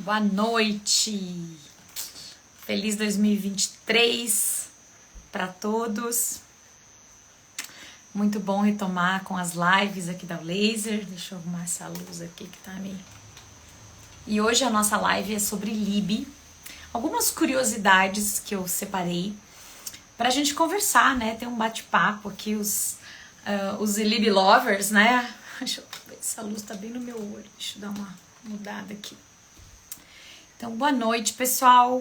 Boa noite, feliz 2023 para todos. Muito bom retomar com as lives aqui da Laser. Deixa eu arrumar essa luz aqui que tá meio... E hoje a nossa live é sobre Libby. Algumas curiosidades que eu separei pra gente conversar, né? Ter um bate-papo aqui, os Libby lovers, né? Deixa eu ver, essa luz tá bem no meu olho. Deixa eu dar uma mudada aqui. Então, boa noite, pessoal.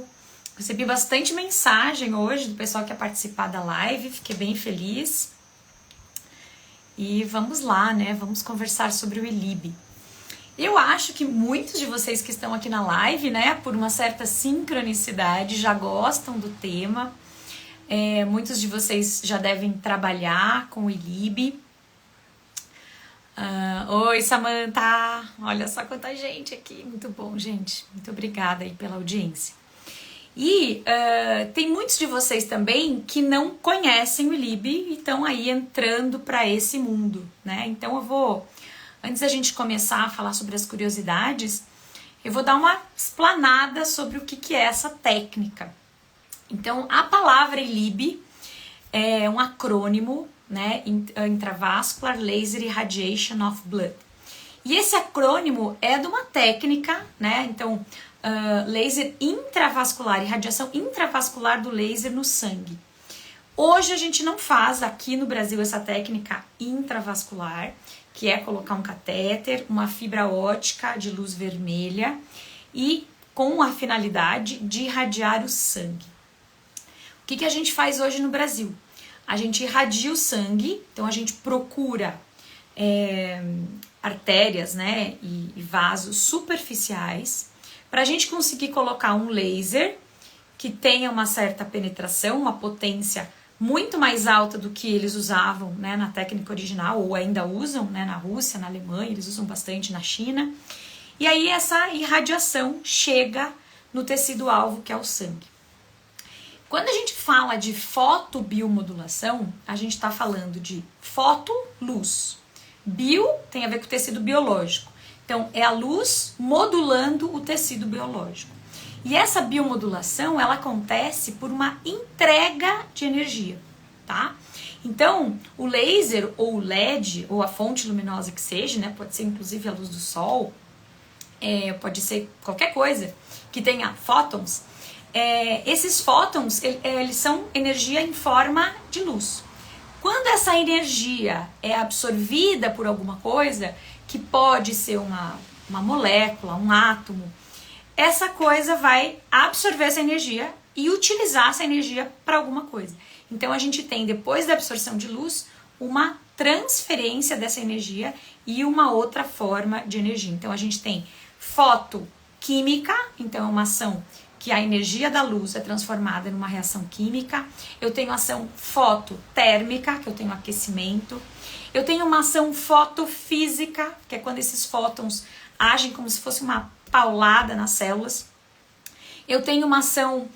Recebi bastante mensagem hoje do pessoal que quer participar da live. Fiquei bem feliz. E vamos lá, né? Vamos conversar sobre o Libby. Eu acho que muitos de vocês que estão aqui na live, né, por uma certa sincronicidade, já gostam do tema. Muitos de vocês já devem trabalhar com o Libby. Oi, Samantha! Olha só quanta gente aqui. Muito bom, gente. Muito obrigada aí pela audiência. E tem muitos de vocês também que não conhecem o Libby e estão aí entrando para esse mundo, né? Então eu vou, antes da gente começar a falar sobre as curiosidades, eu vou dar uma explanada sobre o que é essa técnica. Então, a palavra Libby é um acrônimo, né? Intravascular Laser Irradiation of Blood. E esse acrônimo é de uma técnica, né? Então, laser intravascular, irradiação intravascular do laser no sangue. Hoje a gente não faz aqui no Brasil essa técnica intravascular, que é colocar um catéter, uma fibra ótica de luz vermelha e com a finalidade de irradiar o sangue. O que a gente faz hoje no Brasil? A gente irradia o sangue, então a gente procura artérias, né, e vasos superficiais para a gente conseguir colocar um laser que tenha uma certa penetração, uma potência muito mais alta do que eles usavam, né, na técnica original, ou ainda usam, né, na Rússia, na Alemanha, eles usam bastante na China. E aí essa irradiação chega no tecido-alvo, que é o sangue. Quando a gente fala de fotobiomodulação, a gente está falando de foto, luz. Bio tem a ver com o tecido biológico. Então, é a luz modulando o tecido biológico. E essa biomodulação, ela acontece por uma entrega de energia, tá? Então, o laser ou o LED, ou a fonte luminosa que seja, né? Pode ser inclusive a luz do sol, pode ser qualquer coisa que tenha fótons. Esses fótons, eles são energia em forma de luz. Quando essa energia é absorvida por alguma coisa, que pode ser uma molécula, um átomo, essa coisa vai absorver essa energia e utilizar essa energia para alguma coisa. Então a gente tem, depois da absorção de luz, uma transferência dessa energia e uma outra forma de energia. Então a gente tem fotoquímica, então é uma ação que a energia da luz é transformada numa reação química. Eu tenho ação fototérmica, que eu tenho aquecimento. Eu tenho uma ação fotofísica, que é quando esses fótons agem como se fosse uma paulada nas células. Eu tenho uma ação,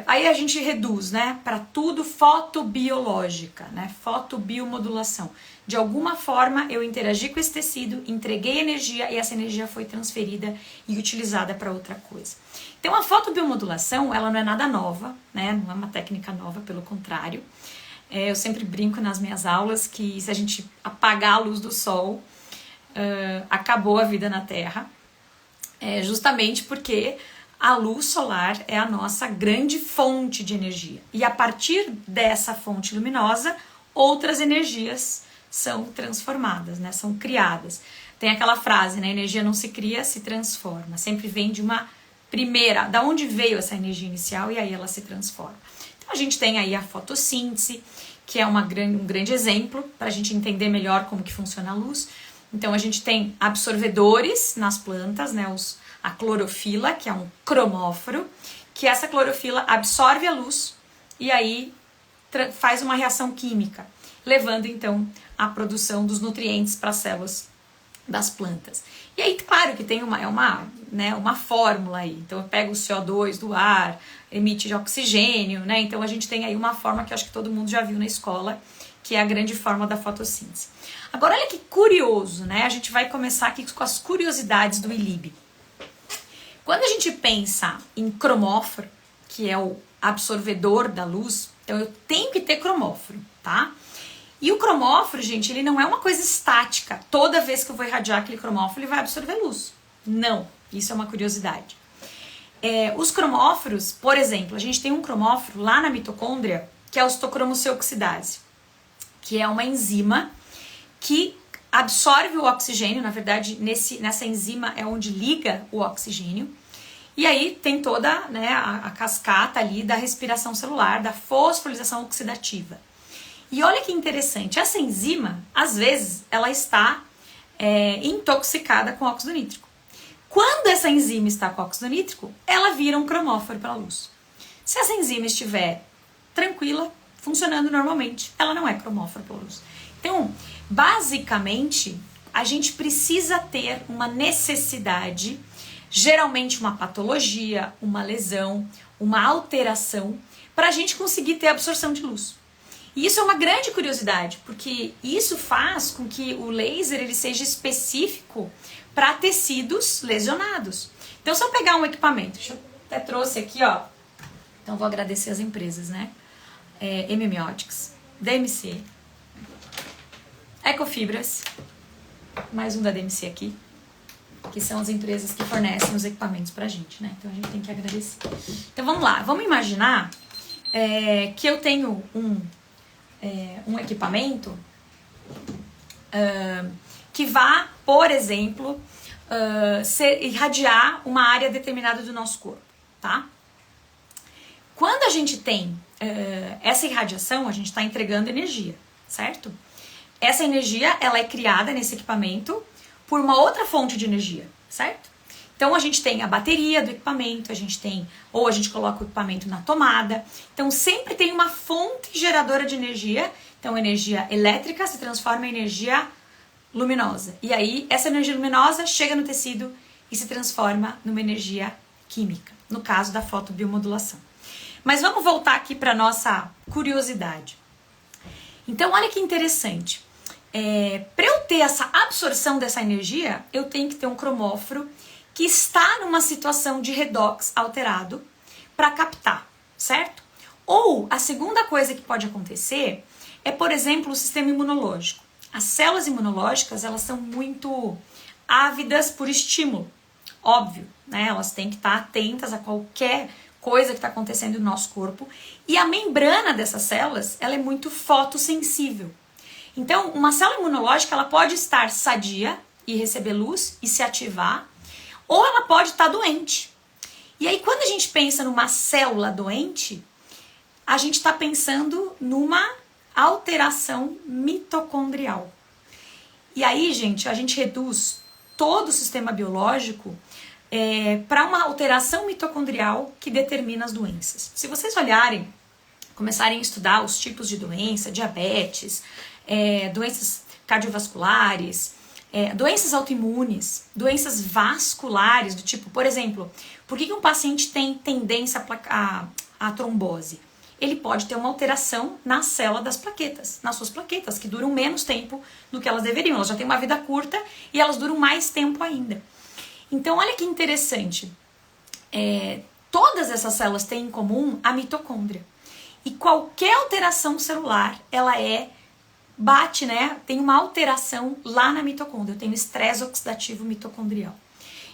aí a gente reduz, né, para tudo fotobiológica, né, fotobiomodulação. De alguma forma eu interagi com esse tecido, entreguei energia e essa energia foi transferida e utilizada para outra coisa. Então a fotobiomodulação, ela não é nada nova, né, não é uma técnica nova, pelo contrário. Eu sempre brinco nas minhas aulas que se a gente apagar a luz do sol, acabou a vida na Terra, justamente porque a luz solar é a nossa grande fonte de energia. E a partir dessa fonte luminosa, outras energias são transformadas, né? São criadas. Tem aquela frase, né? Energia não se cria, se transforma. Sempre vem de uma primeira, da onde veio essa energia inicial e aí ela se transforma. Então a gente tem aí a fotossíntese, que é um grande exemplo para a gente entender melhor como que funciona a luz. Então a gente tem absorvedores nas plantas, né? A clorofila, que é um cromóforo, que essa clorofila absorve a luz e aí faz uma reação química, levando então a produção dos nutrientes para as células das plantas. E aí, claro que tem uma fórmula aí. Então eu pego o CO2 do ar, emite de oxigênio, né? Então a gente tem aí uma forma que eu acho que todo mundo já viu na escola, que é a grande forma da fotossíntese. Agora olha que curioso, né? A gente vai começar aqui com as curiosidades do Libby. Quando a gente pensa em cromóforo, que é o absorvedor da luz, então eu tenho que ter cromóforo, tá? E o cromóforo, gente, ele não é uma coisa estática. Toda vez que eu vou irradiar aquele cromóforo, ele vai absorver luz. Não, isso é uma curiosidade. Os cromóforos, por exemplo, a gente tem um cromóforo lá na mitocôndria, que é o citocromoceoxidase, que é uma enzima que absorve o oxigênio. Na verdade, nessa enzima é onde liga o oxigênio. E aí tem toda, né, a cascata ali da respiração celular, da fosforilação oxidativa. E olha que interessante, essa enzima, às vezes, ela está intoxicada com óxido nítrico. Quando essa enzima está com óxido nítrico, ela vira um cromóforo pela luz. Se essa enzima estiver tranquila, funcionando normalmente, ela não é cromóforo pela luz. Então, basicamente, a gente precisa ter uma necessidade, geralmente uma patologia, uma lesão, uma alteração, para a gente conseguir ter absorção de luz. E isso é uma grande curiosidade, porque isso faz com que o laser ele seja específico para tecidos lesionados. Então, se eu pegar um equipamento, eu até trouxe aqui, ó, então vou agradecer as empresas, né? MMOtics, DMC, Ecofibras, mais um da DMC aqui, que são as empresas que fornecem os equipamentos pra gente, né? Então a gente tem que agradecer. Então vamos lá, vamos imaginar que eu tenho um equipamento que vá, por exemplo, irradiar uma área determinada do nosso corpo, tá? Quando a gente tem essa irradiação, a gente está entregando energia, certo? Essa energia, ela é criada nesse equipamento por uma outra fonte de energia, certo? Então a gente tem a bateria do equipamento, ou a gente coloca o equipamento na tomada. Então sempre tem uma fonte geradora de energia. Então energia elétrica se transforma em energia luminosa. E aí essa energia luminosa chega no tecido e se transforma numa energia química, no caso da fotobiomodulação. Mas vamos voltar aqui para nossa curiosidade. Então olha que interessante. Para eu ter essa absorção dessa energia, eu tenho que ter um cromóforo que está numa situação de redox alterado para captar, certo? Ou a segunda coisa que pode acontecer é, por exemplo, o sistema imunológico. As células imunológicas, elas são muito ávidas por estímulo, óbvio, né? Elas têm que estar atentas a qualquer coisa que está acontecendo no nosso corpo. E a membrana dessas células, ela é muito fotossensível. Então, uma célula imunológica, ela pode estar sadia e receber luz e se ativar, ou ela pode estar doente. E aí, quando a gente pensa numa célula doente, a gente está pensando numa alteração mitocondrial. E aí, gente, a gente reduz todo o sistema biológico para uma alteração mitocondrial que determina as doenças. Se vocês olharem, começarem a estudar os tipos de doença, diabetes, doenças cardiovasculares, doenças autoimunes, doenças vasculares, do tipo, por exemplo, por que um paciente tem tendência à trombose? Ele pode ter uma alteração na célula das plaquetas, nas suas plaquetas, que duram menos tempo do que elas deveriam. Elas já têm uma vida curta e elas duram mais tempo ainda. Então, olha que interessante. Todas essas células têm em comum a mitocôndria. E qualquer alteração celular, ela bate, né? Tem uma alteração lá na mitocôndria. Eu tenho estresse oxidativo mitocondrial.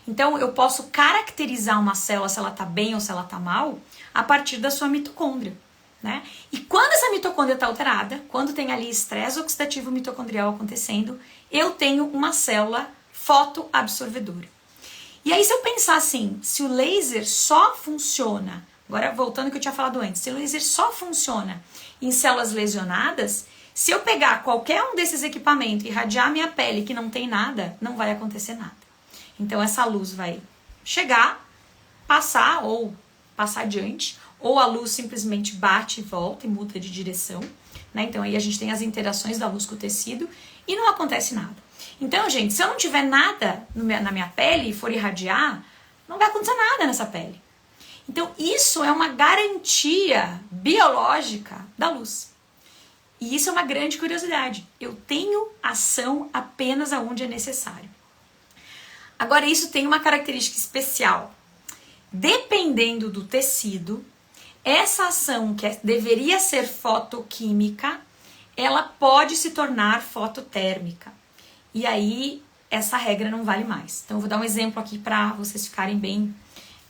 Então, eu posso caracterizar uma célula, se ela está bem ou se ela está mal, a partir da sua mitocôndria, né? E quando essa mitocôndria está alterada, quando tem ali estresse oxidativo mitocondrial acontecendo, eu tenho uma célula fotoabsorvedora. E aí, se eu pensar assim, se o laser só funciona, agora voltando ao que eu tinha falado antes, se o laser só funciona em células lesionadas, se eu pegar qualquer um desses equipamentos e irradiar minha pele que não tem nada, não vai acontecer nada. Então essa luz vai chegar, passar adiante, ou a luz simplesmente bate e volta e muda de direção, né? Então aí a gente tem as interações da luz com o tecido e não acontece nada. Então, gente, se eu não tiver nada na minha pele e for irradiar, não vai acontecer nada nessa pele. Então isso é uma garantia biológica da luz. E isso é uma grande curiosidade. Eu tenho ação apenas aonde é necessário. Agora, isso tem uma característica especial. dependendo do tecido, essa ação que deveria ser fotoquímica, ela pode se tornar fototérmica. E aí, essa regra não vale mais. Então, eu vou dar um exemplo aqui para vocês ficarem bem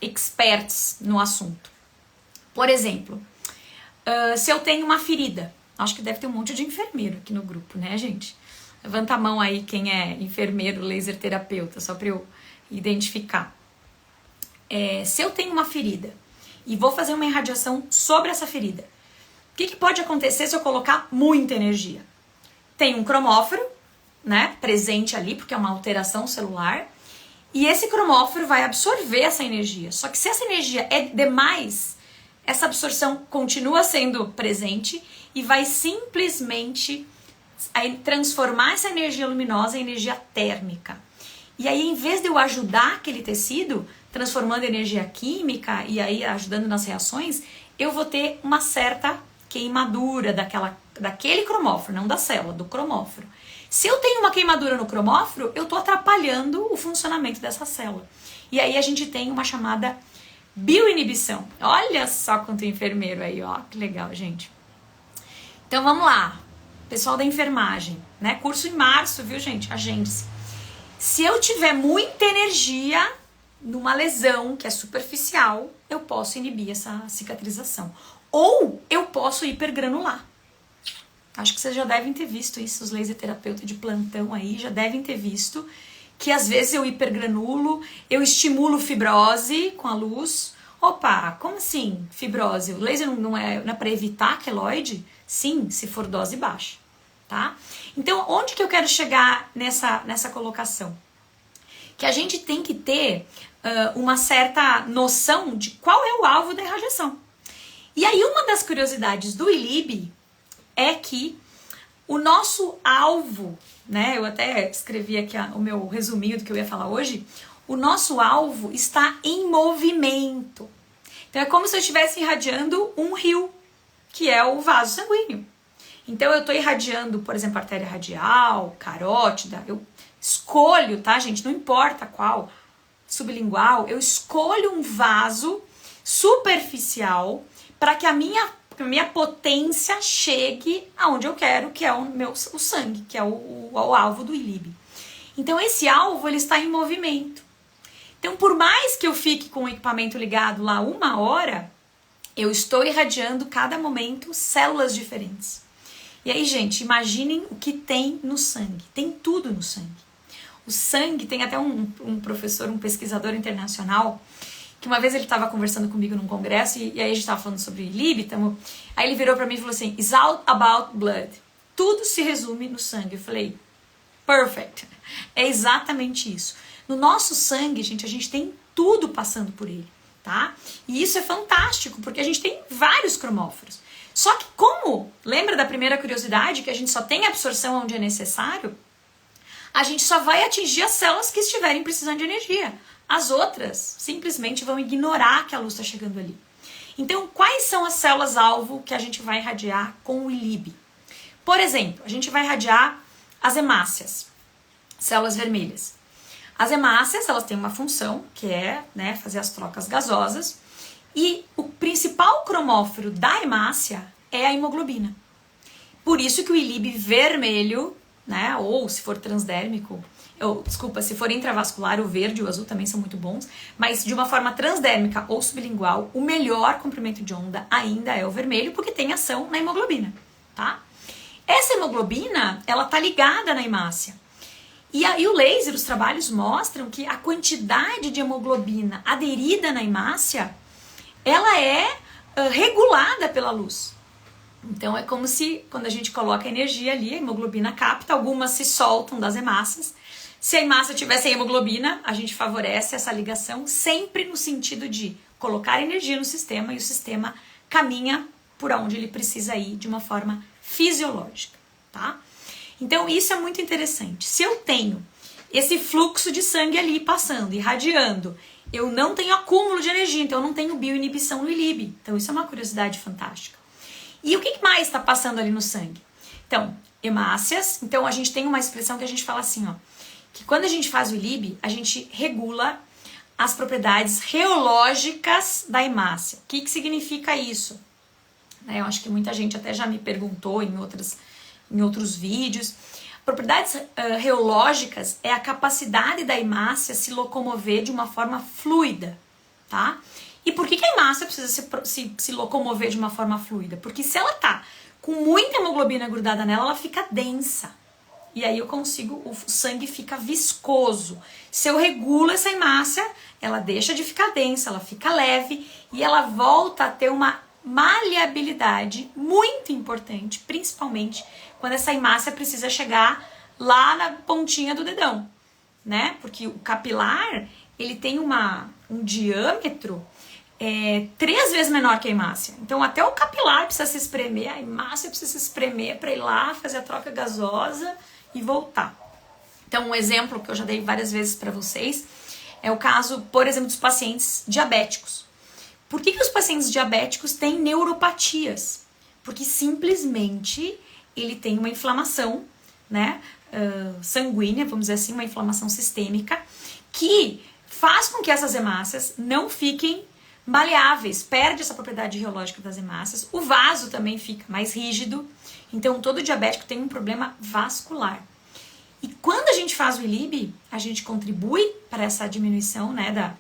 experts no assunto. Por exemplo, se eu tenho uma ferida, acho que deve ter um monte de enfermeiro aqui no grupo, né, gente? Levanta a mão aí quem é enfermeiro, laser terapeuta, só para eu identificar. Se eu tenho uma ferida e vou fazer uma irradiação sobre essa ferida, o que pode acontecer se eu colocar muita energia? Tem um cromóforo, né, presente ali, porque é uma alteração celular, e esse cromóforo vai absorver essa energia. Só que se essa energia é demais, essa absorção continua sendo presente e vai simplesmente transformar essa energia luminosa em energia térmica. E aí, em vez de eu ajudar aquele tecido, transformando energia química e aí ajudando nas reações, eu vou ter uma certa queimadura daquele cromóforo, não da célula, do cromóforo. Se eu tenho uma queimadura no cromóforo, eu estou atrapalhando o funcionamento dessa célula. E aí a gente tem uma chamada bioinibição. Olha só quanto enfermeiro aí, ó, que legal, gente. Então vamos lá, pessoal da enfermagem, né? Curso em março, viu, gente? Agende-se. Se eu tiver muita energia numa lesão que é superficial, eu posso inibir essa cicatrização. Ou eu posso hipergranular. Acho que vocês já devem ter visto isso, os laser terapeutas de plantão aí já devem ter visto que às vezes eu hipergranulo, eu estimulo fibrose com a luz. Opa, como assim fibrose? O laser não é para evitar queloide? Sim, se for dose baixa, tá? Então, onde que eu quero chegar nessa colocação? Que a gente tem que ter uma certa noção de qual é o alvo da irradiação. E aí, uma das curiosidades do ILIB é que o nosso alvo, né? Eu até escrevi aqui o meu resuminho do que eu ia falar hoje. O nosso alvo está em movimento. Então é como se eu estivesse irradiando um rio, que é o vaso sanguíneo. Então eu estou irradiando, por exemplo, artéria radial, carótida. Eu escolho, tá, gente? Não importa qual, sublingual. Eu escolho um vaso superficial para que a minha potência chegue aonde eu quero, que é o sangue, que é o alvo do ILIB. Então esse alvo ele está em movimento. Então por mais que eu fique com o equipamento ligado lá 1 hora, eu estou irradiando cada momento células diferentes. E aí, gente, imaginem o que tem no sangue. Tem tudo no sangue. O sangue, tem até um professor, um pesquisador internacional, que uma vez ele estava conversando comigo num congresso e aí a gente estava falando sobre LIB, aí ele virou para mim e falou assim, it's all about blood. Tudo se resume no sangue. Eu falei, perfect. É exatamente isso. No nosso sangue, gente, a gente tem tudo passando por ele, tá? E isso é fantástico, porque a gente tem vários cromóforos. Só que lembra da primeira curiosidade, que a gente só tem absorção onde é necessário? A gente só vai atingir as células que estiverem precisando de energia. As outras simplesmente vão ignorar que a luz está chegando ali. Então, quais são as células-alvo que a gente vai irradiar com o ILIB? Por exemplo, a gente vai irradiar as hemácias, células vermelhas. As hemácias, elas têm uma função, que é, né, fazer as trocas gasosas. E o principal cromóforo da hemácia é a hemoglobina. Por isso que o ILIB vermelho, né, ou se for transdérmico, se for intravascular, o verde e o azul também são muito bons, mas de uma forma transdérmica ou sublingual, o melhor comprimento de onda ainda é o vermelho, porque tem ação na hemoglobina, tá? Essa hemoglobina, ela tá ligada na hemácia. E aí o laser, os trabalhos mostram que a quantidade de hemoglobina aderida na hemácia, ela é regulada pela luz. Então é como se, quando a gente coloca energia ali, a hemoglobina capta, algumas se soltam das hemácias. Se a hemácia tiver sem hemoglobina, a gente favorece essa ligação sempre no sentido de colocar energia no sistema e o sistema caminha por onde ele precisa ir de uma forma fisiológica, tá? Então isso é muito interessante. Se eu tenho esse fluxo de sangue ali passando, irradiando, eu não tenho acúmulo de energia, então eu não tenho bioinibição no ILIB. Então isso é uma curiosidade fantástica. E o que mais está passando ali no sangue? Então, hemácias. Então a gente tem uma expressão que a gente fala assim, ó, que quando a gente faz o ILIB, a gente regula as propriedades reológicas da hemácia. O que significa isso? Eu acho que muita gente até já me perguntou em outros vídeos. Propriedades reológicas é a capacidade da hemácia se locomover de uma forma fluida, tá? E por que a hemácia precisa se locomover de uma forma fluida? Porque se ela tá com muita hemoglobina grudada nela, ela fica densa. E aí o sangue fica viscoso. Se eu regulo essa hemácia, ela deixa de ficar densa, ela fica leve e ela volta a ter uma maleabilidade muito importante, principalmente quando essa hemácia precisa chegar lá na pontinha do dedão, né? Porque o capilar, ele tem um diâmetro 3 vezes menor que a hemácia. Então até o capilar precisa se espremer, a hemácia precisa se espremer para ir lá fazer a troca gasosa e voltar. Então um exemplo que eu já dei várias vezes para vocês é o caso, por exemplo, dos pacientes diabéticos. Por que os pacientes diabéticos têm neuropatias? Porque simplesmente ele tem uma inflamação, né, sanguínea, vamos dizer assim, uma inflamação sistêmica, que faz com que essas hemácias não fiquem maleáveis, perde essa propriedade reológica das hemácias, o vaso também fica mais rígido, então todo diabético tem um problema vascular. E quando a gente faz o ILIB, a gente contribui para essa diminuição, né,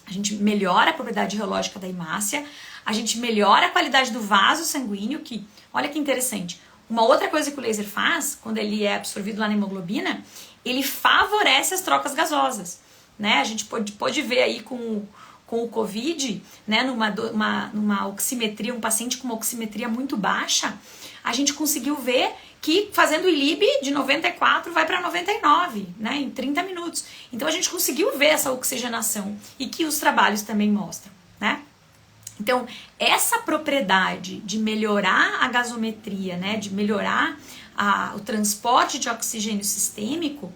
a gente melhora a propriedade reológica da hemácia, a gente melhora a qualidade do vaso sanguíneo, que, olha que interessante, uma outra coisa que o laser faz, quando ele é absorvido lá na hemoglobina, ele favorece as trocas gasosas, né? A gente pode ver aí com o Covid, né, numa oximetria, um paciente com uma oximetria muito baixa, a gente conseguiu ver que fazendo o ILIB de 94 vai para 99, né, em 30 minutos. Então a gente conseguiu ver essa oxigenação e que os trabalhos também mostram, né? Então, essa propriedade de melhorar a gasometria, né, de melhorar o transporte de oxigênio sistêmico,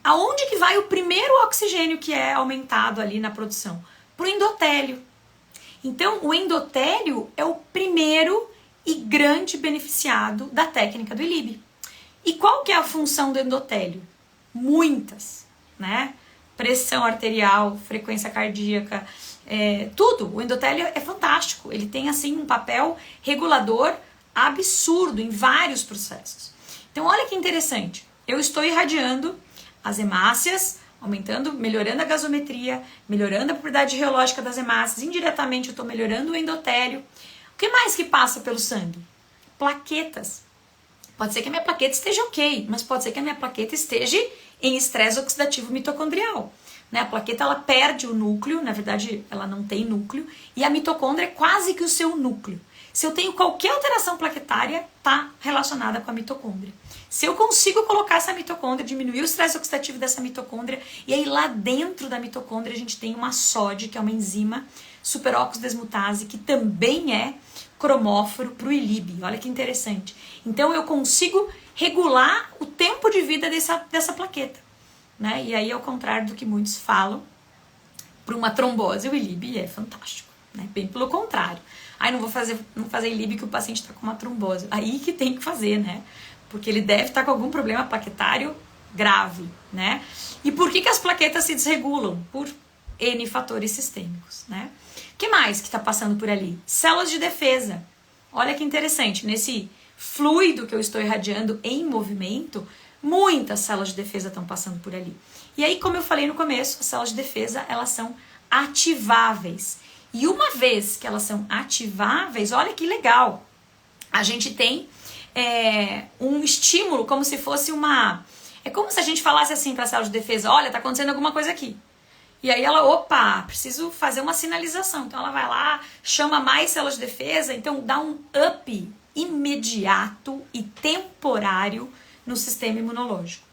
aonde que vai o primeiro oxigênio que é aumentado ali na produção? Para o endotélio. Então, o endotélio é o primeiro e grande beneficiado da técnica do ILIB. E qual que é a função do endotélio? Muitas, né? Pressão arterial, frequência cardíaca, tudo. O endotélio é fantástico. Ele tem, assim, um papel regulador absurdo em vários processos. Então, olha que interessante. Eu estou irradiando as hemácias, aumentando, melhorando a gasometria, melhorando a propriedade reológica das hemácias. Indiretamente, eu estou melhorando o endotélio. O que mais que passa pelo sangue? Plaquetas. Pode ser que a minha plaqueta esteja ok, mas pode ser que a minha plaqueta esteja em estresse oxidativo mitocondrial. Né? A plaqueta, ela perde o núcleo, na verdade, ela não tem núcleo, e a mitocôndria é quase que o seu núcleo. Se eu tenho qualquer alteração plaquetária, está relacionada com a mitocôndria. Se eu consigo colocar essa mitocôndria, diminuir o estresse oxidativo dessa mitocôndria, e aí lá dentro da mitocôndria a gente tem uma SOD, que é uma enzima superóxido desmutase, que também é cromóforo para o ILIB. Olha que interessante. Então eu consigo regular o tempo de vida dessa plaqueta. Né? E aí, ao contrário do que muitos falam, para uma trombose, o ILIB é fantástico. Né? Bem pelo contrário. Aí não fazer ILIB que o paciente está com uma trombose. Aí que tem que fazer, né? Porque ele deve estar com algum problema plaquetário grave, né? E por que as plaquetas se desregulam? Por N fatores sistêmicos, né? O que mais que está passando por ali? Células de defesa. Olha que interessante, nesse fluido que eu estou irradiando em movimento, muitas células de defesa estão passando por ali. E aí, como eu falei no começo, as células de defesa, elas são ativáveis. E uma vez que elas são ativáveis, olha que legal, a gente tem um estímulo, como se fosse é como se a gente falasse assim para a célula de defesa, olha, tá acontecendo alguma coisa aqui. E aí ela, opa, preciso fazer uma sinalização. Então ela vai lá, chama mais células de defesa, então dá um up imediato e temporário no sistema imunológico.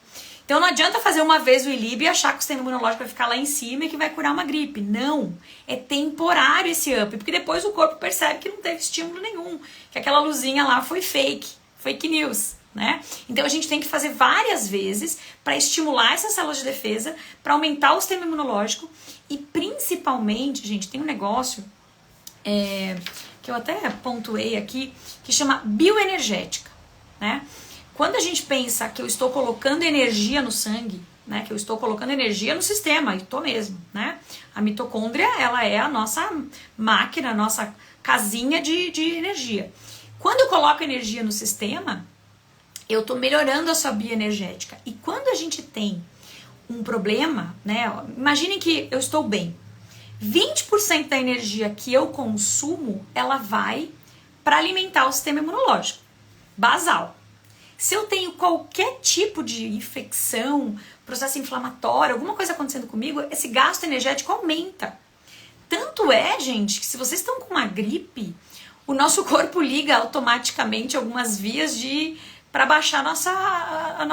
Então não adianta fazer uma vez o ILIB e achar que o sistema imunológico vai ficar lá em cima e que vai curar uma gripe. Não, é temporário esse up, porque depois o corpo percebe que não teve estímulo nenhum, que aquela luzinha lá foi fake news, né? Então a gente tem que fazer várias vezes para estimular essas células de defesa, para aumentar o sistema imunológico e principalmente, gente, tem um negócio que eu até pontuei aqui, que chama bioenergética, né? Quando a gente pensa que eu estou colocando energia no sangue, né? Que eu estou colocando energia no sistema, e tô mesmo, né? A mitocôndria, ela é a nossa máquina, a nossa casinha de energia. Quando eu coloco energia no sistema, eu tô melhorando a sua bioenergética. E quando a gente tem um problema, né? Imaginem que eu estou bem. 20% da energia que eu consumo, ela vai para alimentar o sistema imunológico, basal. Se eu tenho qualquer tipo de infecção, processo inflamatório, alguma coisa acontecendo comigo, esse gasto energético aumenta. Tanto é, gente, que se vocês estão com uma gripe, o nosso corpo liga automaticamente algumas vias para baixar o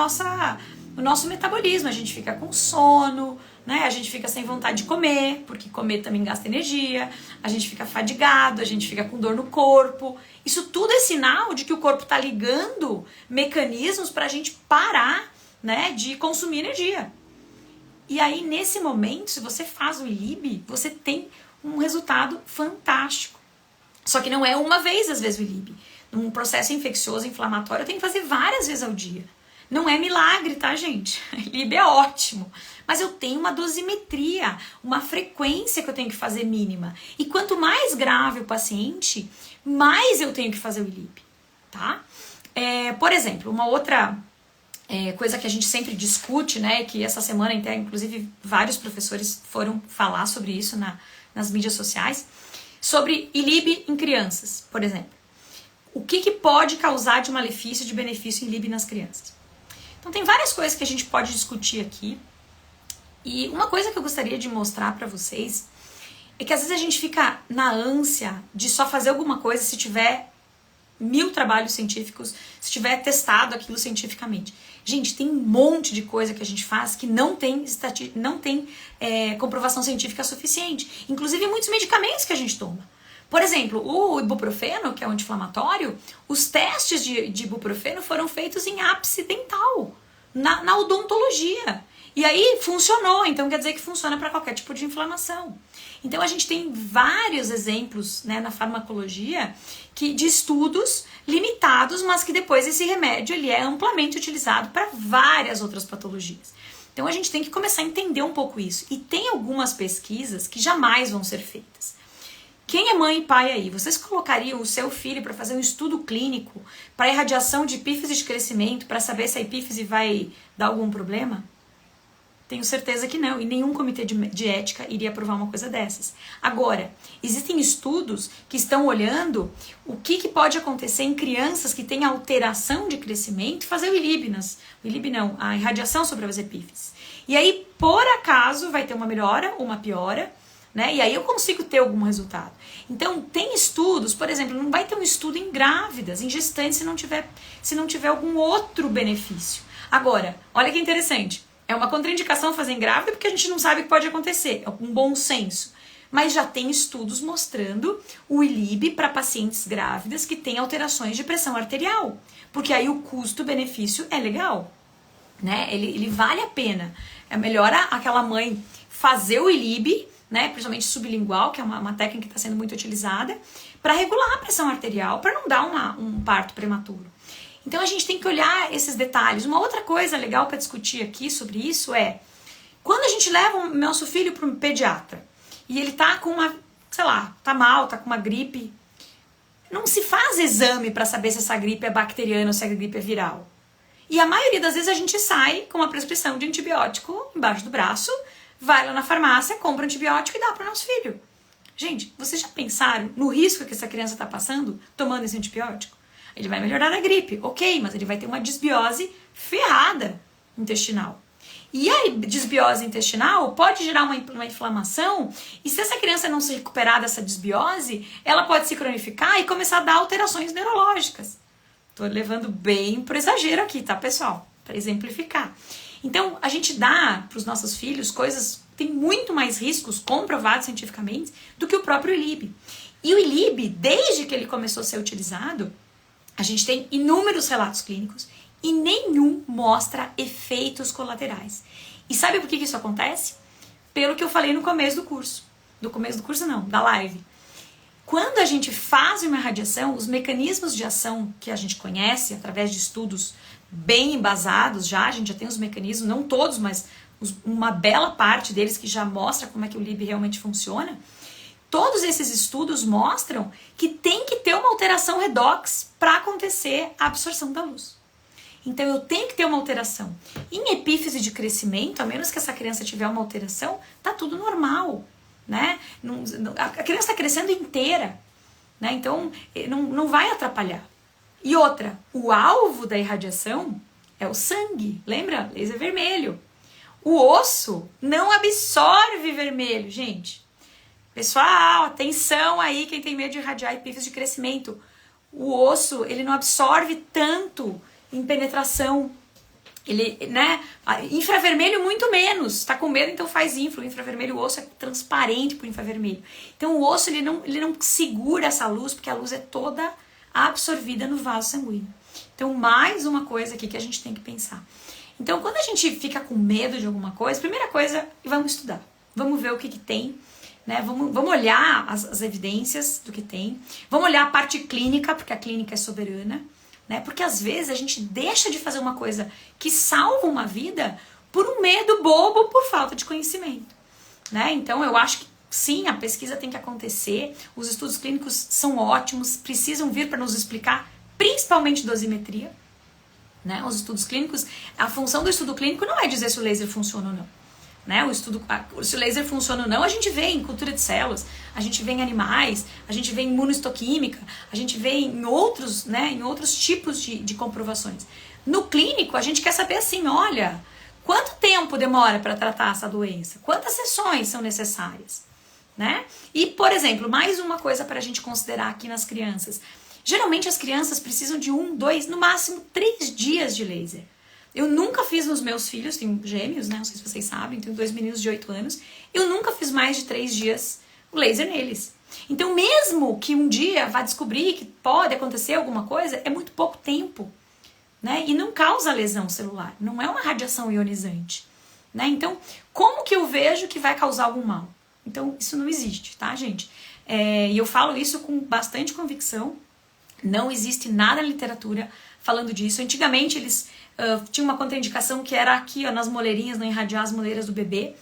nosso metabolismo. A gente fica com sono, né? A gente fica sem vontade de comer, porque comer também gasta energia. A gente fica fadigado, a gente fica com dor no corpo. Isso tudo é sinal de que o corpo está ligando mecanismos para a gente parar, né, de consumir energia. E aí, nesse momento, se você faz o ILIB, você tem um resultado fantástico. Só que não é uma vez, às vezes, o ILIB. Num processo infeccioso, inflamatório, eu tenho que fazer várias vezes ao dia. Não é milagre, tá, gente? ILIB é ótimo. Mas eu tenho uma dosimetria, uma frequência que eu tenho que fazer mínima. E quanto mais grave o paciente, mais eu tenho que fazer o ILIB, tá? Por exemplo, uma outra coisa que a gente sempre discute, né? Que essa semana, inclusive, vários professores foram falar sobre isso nas mídias sociais, sobre ILIB em crianças, por exemplo. O que pode causar de malefício, de benefício em ILIB nas crianças? Então tem várias coisas que a gente pode discutir aqui. E uma coisa que eu gostaria de mostrar pra vocês é que às vezes a gente fica na ânsia de só fazer alguma coisa se tiver 1000 trabalhos científicos, se tiver testado aquilo cientificamente. Gente, tem um monte de coisa que a gente faz que não tem comprovação científica suficiente. Inclusive muitos medicamentos que a gente toma. Por exemplo, o ibuprofeno, que é um anti-inflamatório, os testes de ibuprofeno foram feitos em ápice dental, na odontologia. E aí funcionou, então quer dizer que funciona para qualquer tipo de inflamação. Então a gente tem vários exemplos, né, na farmacologia de estudos limitados, mas que depois esse remédio ele é amplamente utilizado para várias outras patologias. Então a gente tem que começar a entender um pouco isso. E tem algumas pesquisas que jamais vão ser feitas. Quem é mãe e pai aí? Vocês colocariam o seu filho para fazer um estudo clínico para irradiação de epífise de crescimento para saber se a epífise vai dar algum problema? Tenho certeza que não, e nenhum comitê de ética iria aprovar uma coisa dessas. Agora, existem estudos que estão olhando o que pode acontecer em crianças que têm alteração de crescimento e fazer o ILIB não, a irradiação sobre as epífises. E aí, por acaso, vai ter uma melhora ou uma piora, né? E aí eu consigo ter algum resultado. Então, tem estudos, por exemplo, não vai ter um estudo em grávidas, em gestantes, se não tiver algum outro benefício. Agora, olha que interessante. É uma contraindicação fazer em grávida porque a gente não sabe o que pode acontecer. É um bom senso. Mas já tem estudos mostrando o ILIB para pacientes grávidas que têm alterações de pressão arterial. Porque aí o custo-benefício é legal, né? Ele vale a pena. É melhor aquela mãe fazer o ILIB, né? Principalmente sublingual, que é uma técnica que está sendo muito utilizada, para regular a pressão arterial, para não dar um parto prematuro. Então a gente tem que olhar esses detalhes. Uma outra coisa legal para discutir aqui sobre isso é quando a gente leva o nosso filho para um pediatra e ele tá com tá mal, tá com uma gripe, não se faz exame para saber se essa gripe é bacteriana ou se a gripe é viral. E a maioria das vezes a gente sai com uma prescrição de antibiótico embaixo do braço, vai lá na farmácia, compra antibiótico e dá para o nosso filho. Gente, vocês já pensaram no risco que essa criança está passando tomando esse antibiótico? Ele vai melhorar a gripe, ok, mas ele vai ter uma desbiose ferrada intestinal. E a desbiose intestinal pode gerar uma inflamação, e se essa criança não se recuperar dessa desbiose, ela pode se cronificar e começar a dar alterações neurológicas. Tô levando bem pro exagero aqui, tá, pessoal? Para exemplificar. Então, a gente dá para os nossos filhos coisas que têm muito mais riscos comprovados cientificamente do que o próprio ILIB. E o ILIB, desde que ele começou a ser utilizado, a gente tem inúmeros relatos clínicos e nenhum mostra efeitos colaterais. E sabe por que isso acontece? Pelo que eu falei no começo do curso. No começo do curso não, da live. Quando a gente faz uma irradiação, os mecanismos de ação que a gente conhece, através de estudos bem embasados já, a gente já tem os mecanismos, não todos, mas uma bela parte deles que já mostra como é que o LIB realmente funciona, todos esses estudos mostram que tem que ter uma alteração redox para acontecer a absorção da luz. Então eu tenho que ter uma alteração. Em epífise de crescimento, a menos que essa criança tiver uma alteração, tá tudo normal, né? A criança está crescendo inteira, né? Então não vai atrapalhar. E outra, o alvo da irradiação é o sangue, lembra? Laser vermelho. O osso não absorve vermelho, gente. Pessoal, atenção aí, quem tem medo de irradiar epífise de crescimento. O osso, ele não absorve tanto em penetração. Ele, né? Infravermelho muito menos. Tá com medo, então faz infra. O infravermelho, o osso é transparente pro infravermelho. Então o osso, ele não segura essa luz, porque a luz é toda absorvida no vaso sanguíneo. Então, mais uma coisa aqui que a gente tem que pensar. Então, quando a gente fica com medo de alguma coisa, primeira coisa, vamos estudar. Vamos ver o que tem, né? Vamos olhar as evidências do que tem. Vamos olhar a parte clínica, porque a clínica é soberana, né? Porque às vezes a gente deixa de fazer uma coisa que salva uma vida por um medo bobo, por falta de conhecimento, né? Então, eu acho que sim, a pesquisa tem que acontecer, os estudos clínicos são ótimos, precisam vir para nos explicar, principalmente dosimetria, né? Os estudos clínicos, a função do estudo clínico não é dizer se o laser funciona ou não, né? Se o laser funciona ou não, a gente vê em cultura de células, a gente vê em animais, a gente vê em imunohistoquímica, a gente vê em outros, né, em outros tipos de comprovações. No clínico, a gente quer saber assim, olha, quanto tempo demora para tratar essa doença? Quantas sessões são necessárias? Né? E, por exemplo, mais uma coisa para a gente considerar aqui nas crianças. Geralmente as crianças precisam de 1, 2, no máximo 3 dias de laser. Eu nunca fiz nos meus filhos, tenho gêmeos, né? Não sei se vocês sabem, tenho 2 meninos de 8 anos. Eu nunca fiz mais de 3 dias o laser neles. Então, mesmo que um dia vá descobrir que pode acontecer alguma coisa, é muito pouco tempo, né? E não causa lesão celular, não é uma radiação ionizante, né? Então, como que eu vejo que vai causar algum mal? Então, isso não existe, tá, gente? E eu falo isso com bastante convicção. Não existe nada na literatura falando disso. Antigamente, eles tinham uma contraindicação que era aqui, ó, nas moleirinhas, não irradiar as moleiras do bebê.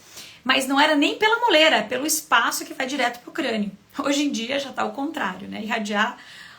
Mas não era nem pela moleira, é pelo espaço que vai direto pro crânio. Hoje em dia já tá ao contrário, né? Irradiar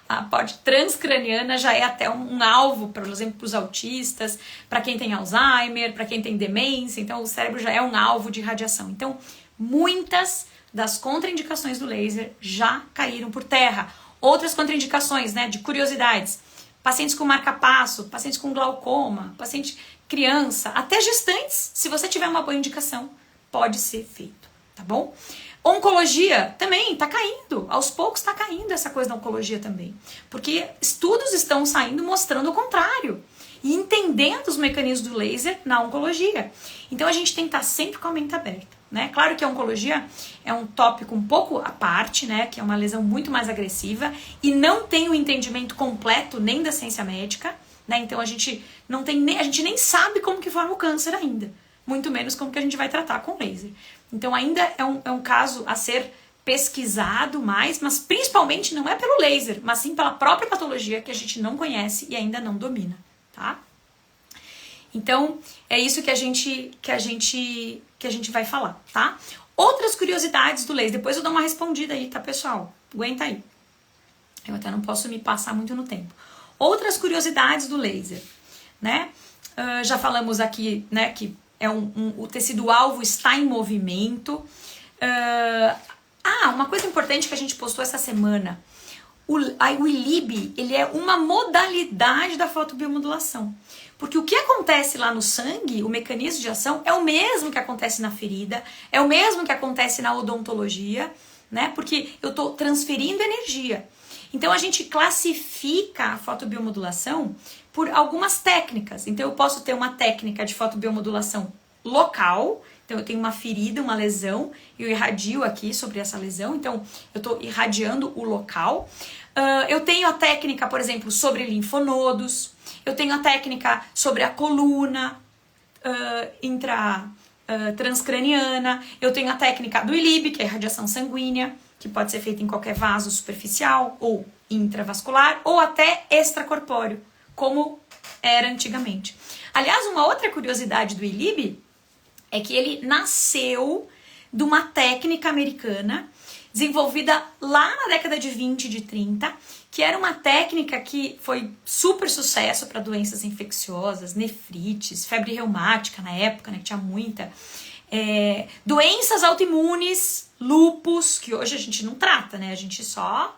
a parte transcraniana já é até um alvo, por exemplo, para os autistas, para quem tem Alzheimer, para quem tem demência. Então, o cérebro já é um alvo de radiação. Então, muitas das contraindicações do laser já caíram por terra. Outras contraindicações, né, de curiosidades. Pacientes com marca-passo, pacientes com glaucoma, paciente criança, até gestantes, se você tiver uma boa indicação, pode ser feito, tá bom? Oncologia também tá caindo, aos poucos tá caindo essa coisa da oncologia também. Porque estudos estão saindo mostrando o contrário. E entendendo os mecanismos do laser na oncologia. Então a gente tem que estar sempre com a mente aberta, né? Claro que a oncologia é um tópico um pouco à parte, né? Que é uma lesão muito mais agressiva e não tem o entendimento completo nem da ciência médica, né? Então a gente não tem nem, a gente nem sabe como que forma o câncer ainda, muito menos como que a gente vai tratar com laser. Então ainda é um caso a ser pesquisado mais, mas principalmente não é pelo laser, mas sim pela própria patologia que a gente não conhece e ainda não domina. Tá? Então, é isso que a gente vai falar, tá? Outras curiosidades do laser, depois eu dou uma respondida aí, tá, pessoal? Aguenta aí. Eu até não posso me passar muito no tempo. Outras curiosidades do laser, né? Já falamos aqui, né, que o tecido-alvo está em movimento. Uma coisa importante que a gente postou essa semana. O ILIB, ele é uma modalidade da fotobiomodulação. Porque o que acontece lá no sangue, o mecanismo de ação, é o mesmo que acontece na ferida, é o mesmo que acontece na odontologia, né? Porque eu estou transferindo energia. Então a gente classifica a fotobiomodulação por algumas técnicas. Então eu posso ter uma técnica de fotobiomodulação local. Então eu tenho uma ferida, uma lesão, e eu irradio aqui sobre essa lesão, então eu estou irradiando o local. Eu tenho a técnica, por exemplo, sobre linfonodos, eu tenho a técnica sobre a coluna transcraniana, eu tenho a técnica do ILIB, que é a irradiação sanguínea, que pode ser feita em qualquer vaso superficial, ou intravascular, ou até extracorpóreo, como era antigamente. Aliás, uma outra curiosidade do ILIB é que ele nasceu de uma técnica americana desenvolvida lá na década de 20 e de 30, que era uma técnica que foi super sucesso para doenças infecciosas, nefrites, febre reumática na época, né, que tinha muita, doenças autoimunes, lupus, que hoje a gente não trata, né, a gente só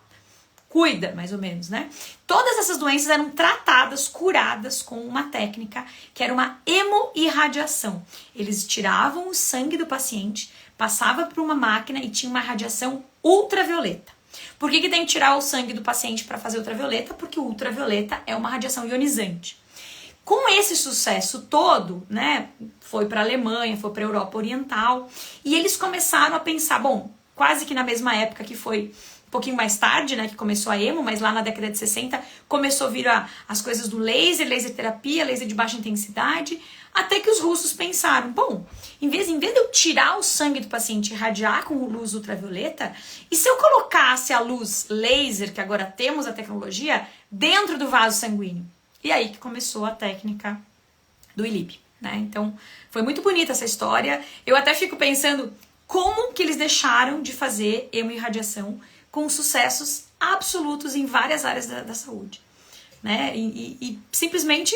cuida, mais ou menos, né? Todas essas doenças eram tratadas, curadas com uma técnica que era uma hemorradiação. Eles tiravam o sangue do paciente, passava por uma máquina e tinha uma radiação ultravioleta. Por que tem que tirar o sangue do paciente para fazer ultravioleta? Porque o ultravioleta é uma radiação ionizante. Com esse sucesso todo, né, foi para a Alemanha, foi para a Europa Oriental, e eles começaram a pensar, bom, quase que na mesma época que foi um pouquinho mais tarde, né, que começou a emo, mas lá na década de 60 começou a vir as coisas do laser terapia, laser de baixa intensidade, até que os russos pensaram, bom, em vez de eu tirar o sangue do paciente e irradiar com luz ultravioleta, e se eu colocasse a luz laser, que agora temos a tecnologia, dentro do vaso sanguíneo? E aí que começou a técnica do ILIB, né? Então, foi muito bonita essa história. Eu até fico pensando como que eles deixaram de fazer hemorradiação com sucessos absolutos em várias áreas da saúde, né? E simplesmente,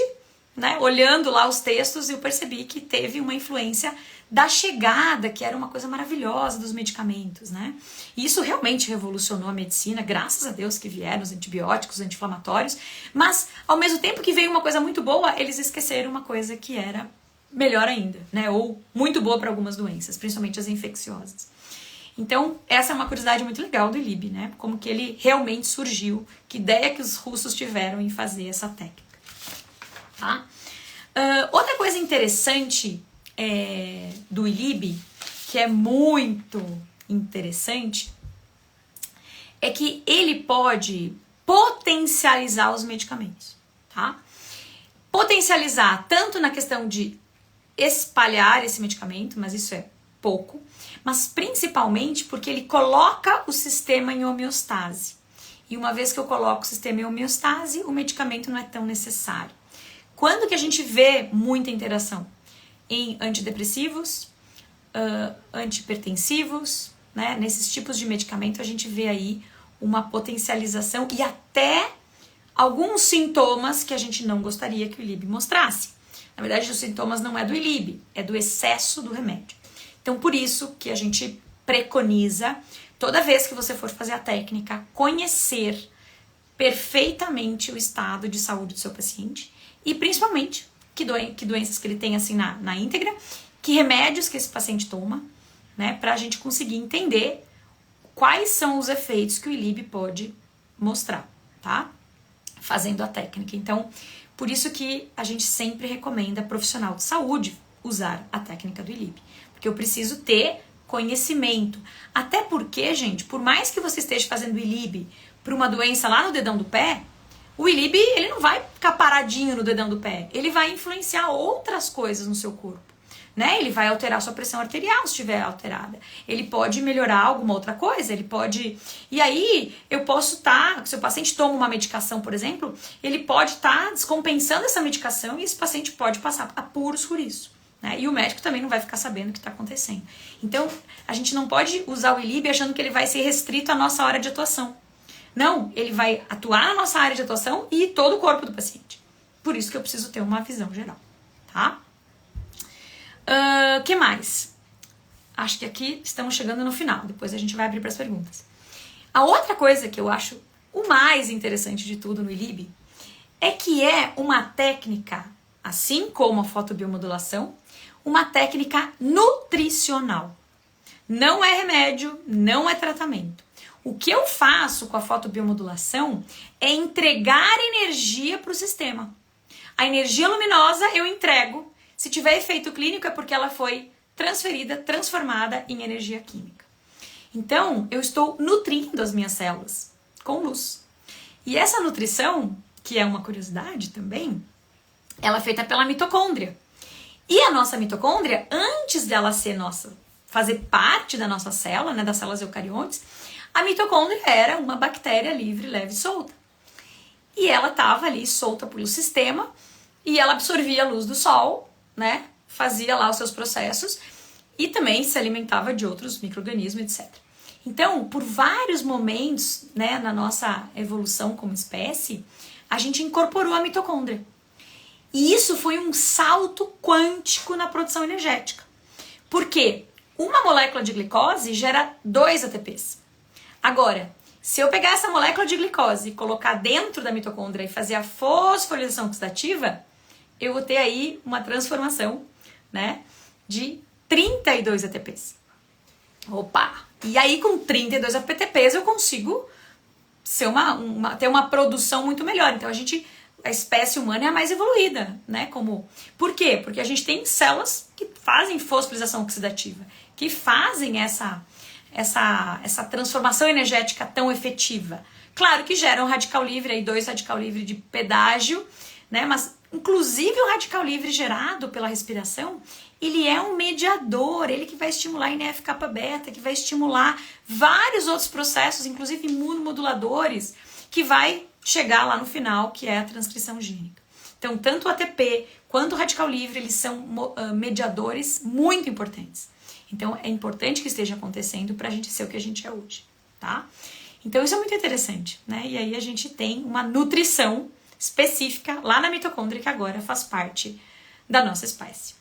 né, olhando lá os textos, eu percebi que teve uma influência da chegada, que era uma coisa maravilhosa dos medicamentos, né? E isso realmente revolucionou a medicina, graças a Deus que vieram os antibióticos, os anti-inflamatórios, mas ao mesmo tempo que veio uma coisa muito boa, eles esqueceram uma coisa que era melhor ainda, né? Ou muito boa para algumas doenças, principalmente as infecciosas. Então, essa é uma curiosidade muito legal do ILIB, né? Como que ele realmente surgiu, que ideia que os russos tiveram em fazer essa técnica, tá? Outra coisa interessante do ILIB, que é muito interessante, é que ele pode potencializar os medicamentos, tá? Potencializar tanto na questão de espalhar esse medicamento, mas isso é pouco, mas principalmente porque ele coloca o sistema em homeostase. E uma vez que eu coloco o sistema em homeostase, o medicamento não é tão necessário. Quando que a gente vê muita interação? Em antidepressivos, antihipertensivos, né? Nesses tipos de medicamento a gente vê aí uma potencialização e até alguns sintomas que a gente não gostaria que o ILIB mostrasse. Na verdade, os sintomas não é do ILIB, é do excesso do remédio. Então, por isso que a gente preconiza, toda vez que você for fazer a técnica, conhecer perfeitamente o estado de saúde do seu paciente e principalmente que doenças que ele tem assim na íntegra, que remédios que esse paciente toma, né, para a gente conseguir entender quais são os efeitos que o ILIB pode mostrar, tá? Fazendo a técnica. Então, por isso que a gente sempre recomenda profissional de saúde usar a técnica do ILIB, porque eu preciso ter conhecimento. Até porque, gente, por mais que você esteja fazendo ILIB para uma doença lá no dedão do pé, o ILIB, ele não vai ficar paradinho no dedão do pé, ele vai influenciar outras coisas no seu corpo, né? Ele vai alterar sua pressão arterial se estiver alterada, ele pode melhorar alguma outra coisa, ele pode... E aí, eu posso se o paciente toma uma medicação, por exemplo, ele pode estar descompensando essa medicação e esse paciente pode passar apuros por isso, né? E o médico também não vai ficar sabendo o que está acontecendo. Então, a gente não pode usar o ILIB achando que ele vai ser restrito à nossa área de atuação. Não, ele vai atuar na nossa área de atuação e todo o corpo do paciente. Por isso que eu preciso ter uma visão geral, tá? Que mais? Acho que aqui estamos chegando no final. Depois a gente vai abrir para as perguntas. A outra coisa que eu acho o mais interessante de tudo no ILIB é que é uma técnica, assim como a fotobiomodulação, uma técnica nutricional. Não é remédio, não é tratamento. O que eu faço com a fotobiomodulação é entregar energia para o sistema. A energia luminosa eu entrego. Se tiver efeito clínico é porque ela foi transferida, transformada em energia química. Então, eu estou nutrindo as minhas células com luz. E essa nutrição, que é uma curiosidade também, ela é feita pela mitocôndria. E a nossa mitocôndria, antes dela fazer parte da nossa célula, né, das células eucariontes, a mitocôndria era uma bactéria livre, leve e solta. E ela estava ali solta pelo sistema e ela absorvia a luz do sol, né? Fazia lá os seus processos E também se alimentava de outros micro-organismos, etc. Então, por vários momentos, né, na nossa evolução como espécie, a gente incorporou a mitocôndria. E isso foi um salto quântico na produção energética. Por quê? Uma molécula de glicose gera 2 ATPs. Agora, se eu pegar essa molécula de glicose e colocar dentro da mitocôndria e fazer a fosforilação oxidativa, eu vou ter aí uma transformação, né, de 32 ATPs. Opa! E aí com 32 ATPs eu consigo ser ter uma produção muito melhor. Então a espécie humana é a mais evoluída, né? Por quê? Porque a gente tem células que fazem fosforilação oxidativa, que fazem essa transformação energética tão efetiva. Claro que gera um radical livre, aí 2 radical livre de pedágio, né? Mas inclusive o radical livre gerado pela respiração, ele é um mediador, ele que vai estimular NF-κ-beta, que vai estimular vários outros processos, inclusive imunomoduladores, que vai chegar lá no final, que é a transcrição gênica. Então, tanto o ATP quanto o radical livre, eles são mediadores muito importantes. Então, é importante que esteja acontecendo para a gente ser o que a gente é hoje, tá? Então, isso é muito interessante, né? E aí a gente tem uma nutrição específica lá na mitocôndria, que agora faz parte da nossa espécie.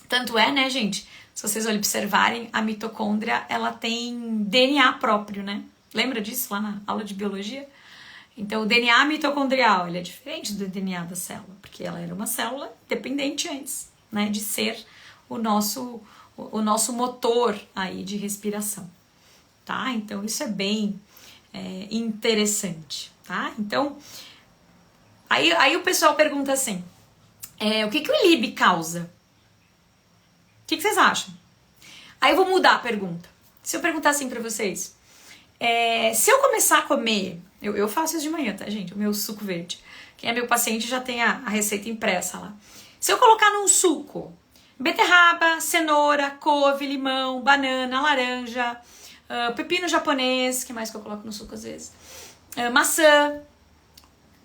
Tanto é, né, gente? Se vocês observarem, a mitocôndria, ela tem DNA próprio, né? Lembra disso lá na aula de biologia? Então, o DNA mitocondrial, ele é diferente do DNA da célula, porque ela era uma célula dependente antes, né, de ser o nosso motor aí de respiração, tá? Então, isso é bem interessante, tá? Então, aí o pessoal pergunta assim, o que o ILIB causa? O que vocês acham? Aí eu vou mudar a pergunta. Se eu perguntar assim pra vocês, se eu começar a comer, eu faço isso de manhã, tá, gente? O meu suco verde. Quem é meu paciente já tem a receita impressa lá. Se eu colocar num suco beterraba, cenoura, couve, limão, banana, laranja, pepino japonês, que mais que eu coloco no suco às vezes? Maçã.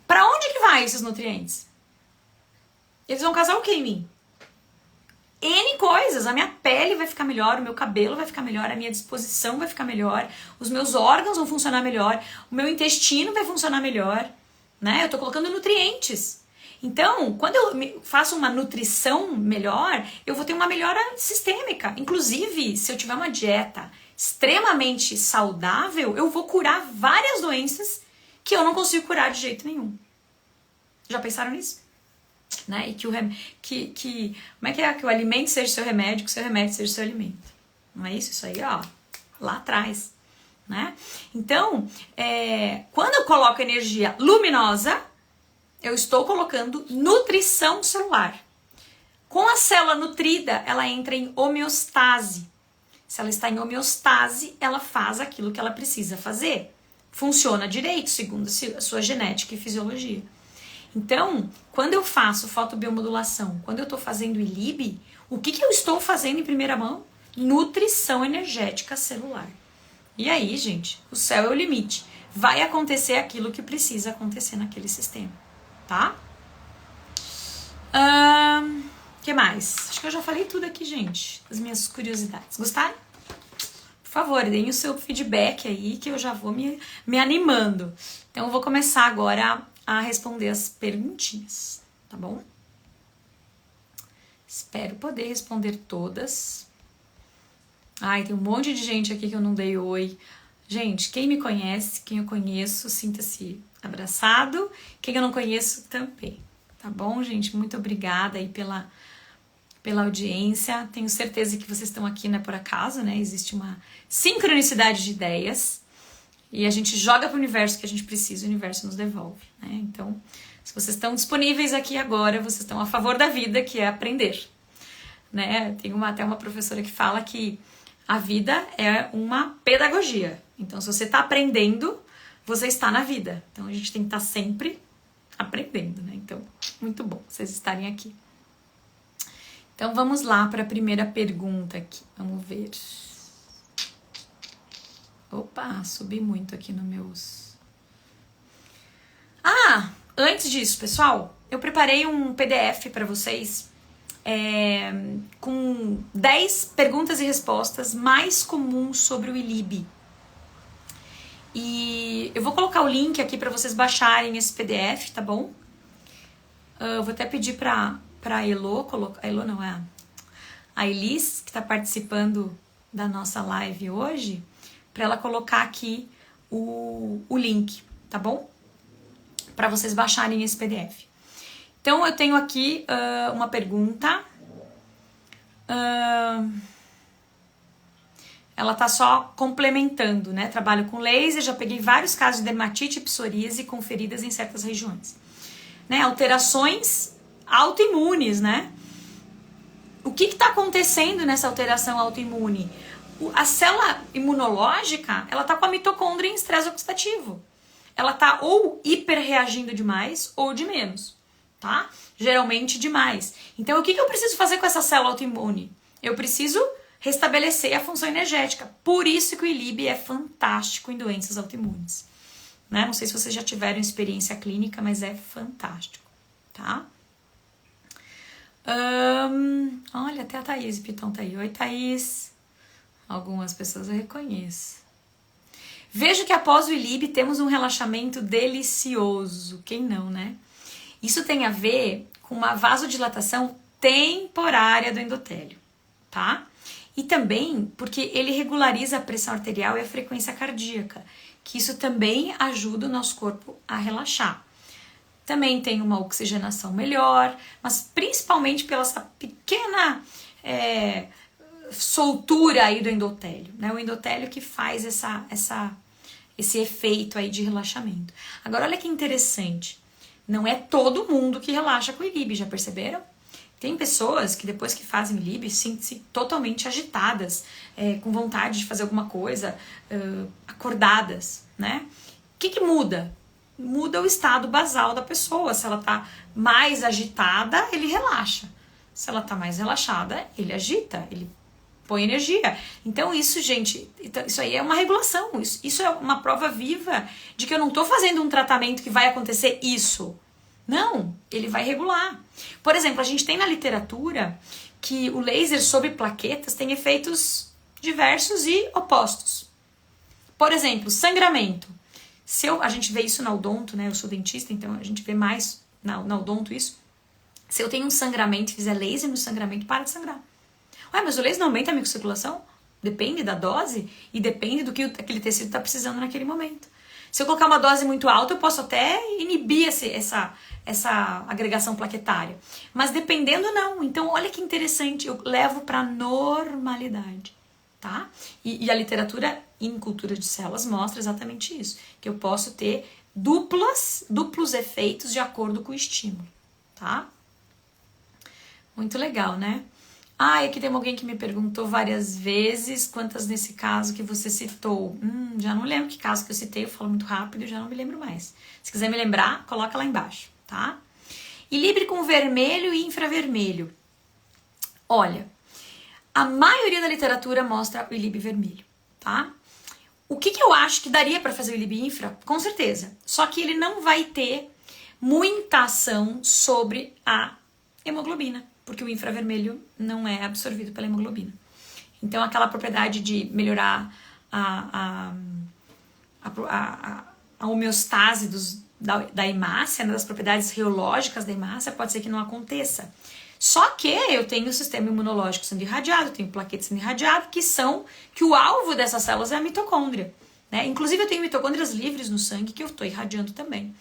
Pra onde que vai esses nutrientes? Eles vão causar o que em mim? N coisas, a minha pele vai ficar melhor, o meu cabelo vai ficar melhor, a minha disposição vai ficar melhor, os meus órgãos vão funcionar melhor, o meu intestino vai funcionar melhor, né? Eu tô colocando nutrientes. Então, quando eu faço uma nutrição melhor, eu vou ter uma melhora sistêmica. Inclusive, se eu tiver uma dieta extremamente saudável, eu vou curar várias doenças que eu não consigo curar de jeito nenhum. Já pensaram nisso? Né? E como é que o alimento seja seu remédio, que o seu remédio seja seu alimento. Não é isso? Isso aí, ó, lá atrás, né? Então, quando eu coloco energia luminosa, eu estou colocando nutrição celular. Com a célula nutrida, ela entra em homeostase. Se ela está em homeostase, ela faz aquilo que ela precisa fazer. Funciona direito, segundo a sua genética e fisiologia. Então, quando eu faço fotobiomodulação, quando eu estou fazendo ILIB, o que eu estou fazendo em primeira mão? Nutrição energética celular. E aí, gente, o céu é o limite. Vai acontecer aquilo que precisa acontecer naquele sistema, tá? Que mais? Acho que eu já falei tudo aqui, gente, as minhas curiosidades. Gostaram? Por favor, deem o seu feedback aí, que eu já vou me animando. Então, eu vou começar agora a responder as perguntinhas, tá bom? Espero poder responder todas. Ai, tem um monte de gente aqui que eu não dei oi. Gente, quem me conhece, quem eu conheço, sinta-se abraçado. Quem eu não conheço também, tá bom, gente? Muito obrigada aí pela audiência. Tenho certeza que vocês estão aqui, não é por acaso, né? Existe uma sincronicidade de ideias. E a gente joga para o universo que a gente precisa, o universo nos devolve, né? Então, se vocês estão disponíveis aqui agora, vocês estão a favor da vida, que é aprender, né? Tem até uma professora que fala que a vida é uma pedagogia. Então, se você está aprendendo, você está na vida. Então, a gente tem que estar sempre aprendendo, né? Então, muito bom vocês estarem aqui. Então, vamos lá para a primeira pergunta aqui. Vamos ver. Opa, subi muito aqui no meus... antes disso, pessoal, eu preparei um PDF para vocês com 10 perguntas e respostas mais comuns sobre o ILIB. E eu vou colocar o link aqui para vocês baixarem esse PDF, tá bom? Eu vou até pedir pra Elo colocar. A Elo não, é a Elis, que tá participando da nossa live hoje, para ela colocar aqui o link, tá bom? Para vocês baixarem esse PDF. Então, eu tenho aqui uma pergunta. Ela tá só complementando, né? Trabalho com laser, já peguei vários casos de dermatite e psoríase com feridas em certas regiões. Né? Alterações autoimunes, né? O que está acontecendo nessa alteração autoimune? A célula imunológica, ela tá com a mitocôndria em estresse oxidativo. Ela tá ou hiperreagindo demais ou de menos, tá? Geralmente demais. Então, o que eu preciso fazer com essa célula autoimune? Eu preciso restabelecer a função energética. Por isso que o ILIB é fantástico em doenças autoimunes. Né? Não sei se vocês já tiveram experiência clínica, mas é fantástico, tá? Olha, até a Thaís Piton tá aí. Oi, Thaís. Algumas pessoas eu reconheço. Vejo que após o ILIB temos um relaxamento delicioso. Quem não, né? Isso tem a ver com uma vasodilatação temporária do endotélio, tá? E também porque ele regulariza a pressão arterial e a frequência cardíaca, que isso também ajuda o nosso corpo a relaxar. Também tem uma oxigenação melhor, mas principalmente pela essa pequena soltura aí do endotélio, né? O endotélio que faz esse efeito aí de relaxamento. Agora, olha que interessante, não é todo mundo que relaxa com o ILIB, já perceberam? Tem pessoas que depois que fazem ILIB sentem-se totalmente agitadas, com vontade de fazer alguma coisa, acordadas, né? O que muda? Muda o estado basal da pessoa. Se ela tá mais agitada, ele relaxa. Se ela tá mais relaxada, ele agita, ele põe energia. Então isso, gente, isso aí é uma regulação. Isso é uma prova viva de que eu não tô fazendo um tratamento que vai acontecer isso. Não, ele vai regular. Por exemplo, a gente tem na literatura que o laser sobre plaquetas tem efeitos diversos e opostos. Por exemplo, sangramento. A gente vê isso na odonto, né? Eu sou dentista, então a gente vê mais na odonto isso. Se eu tenho um sangramento e fizer laser no sangramento, para de sangrar. Ué, mas o laser não aumenta a microcirculação? Depende da dose e depende do que aquele tecido está precisando naquele momento. Se eu colocar uma dose muito alta, eu posso até inibir essa agregação plaquetária. Mas dependendo, não. Então, olha que interessante, eu levo para normalidade, tá? E a literatura em cultura de células mostra exatamente isso, que eu posso ter duplos efeitos de acordo com o estímulo, tá? Muito legal, né? Aqui tem alguém que me perguntou várias vezes quantas nesse caso que você citou. Já não lembro que caso que eu citei, eu falo muito rápido, já não me lembro mais. Se quiser me lembrar, coloca lá embaixo, tá? ILIB com vermelho e infravermelho. Olha, a maioria da literatura mostra o ILIB vermelho, tá? O que eu acho que daria para fazer o ILIB infra? Com certeza. Só que ele não vai ter muita ação sobre a hemoglobina, porque o infravermelho não é absorvido pela hemoglobina. Então, aquela propriedade de melhorar a homeostase da hemácia, né, das propriedades reológicas da hemácia, pode ser que não aconteça. Só que eu tenho o sistema imunológico sendo irradiado, tenho plaquetas sendo irradiado, que o alvo dessas células é a mitocôndria, né? Inclusive, eu tenho mitocôndrias livres no sangue que eu estou irradiando também,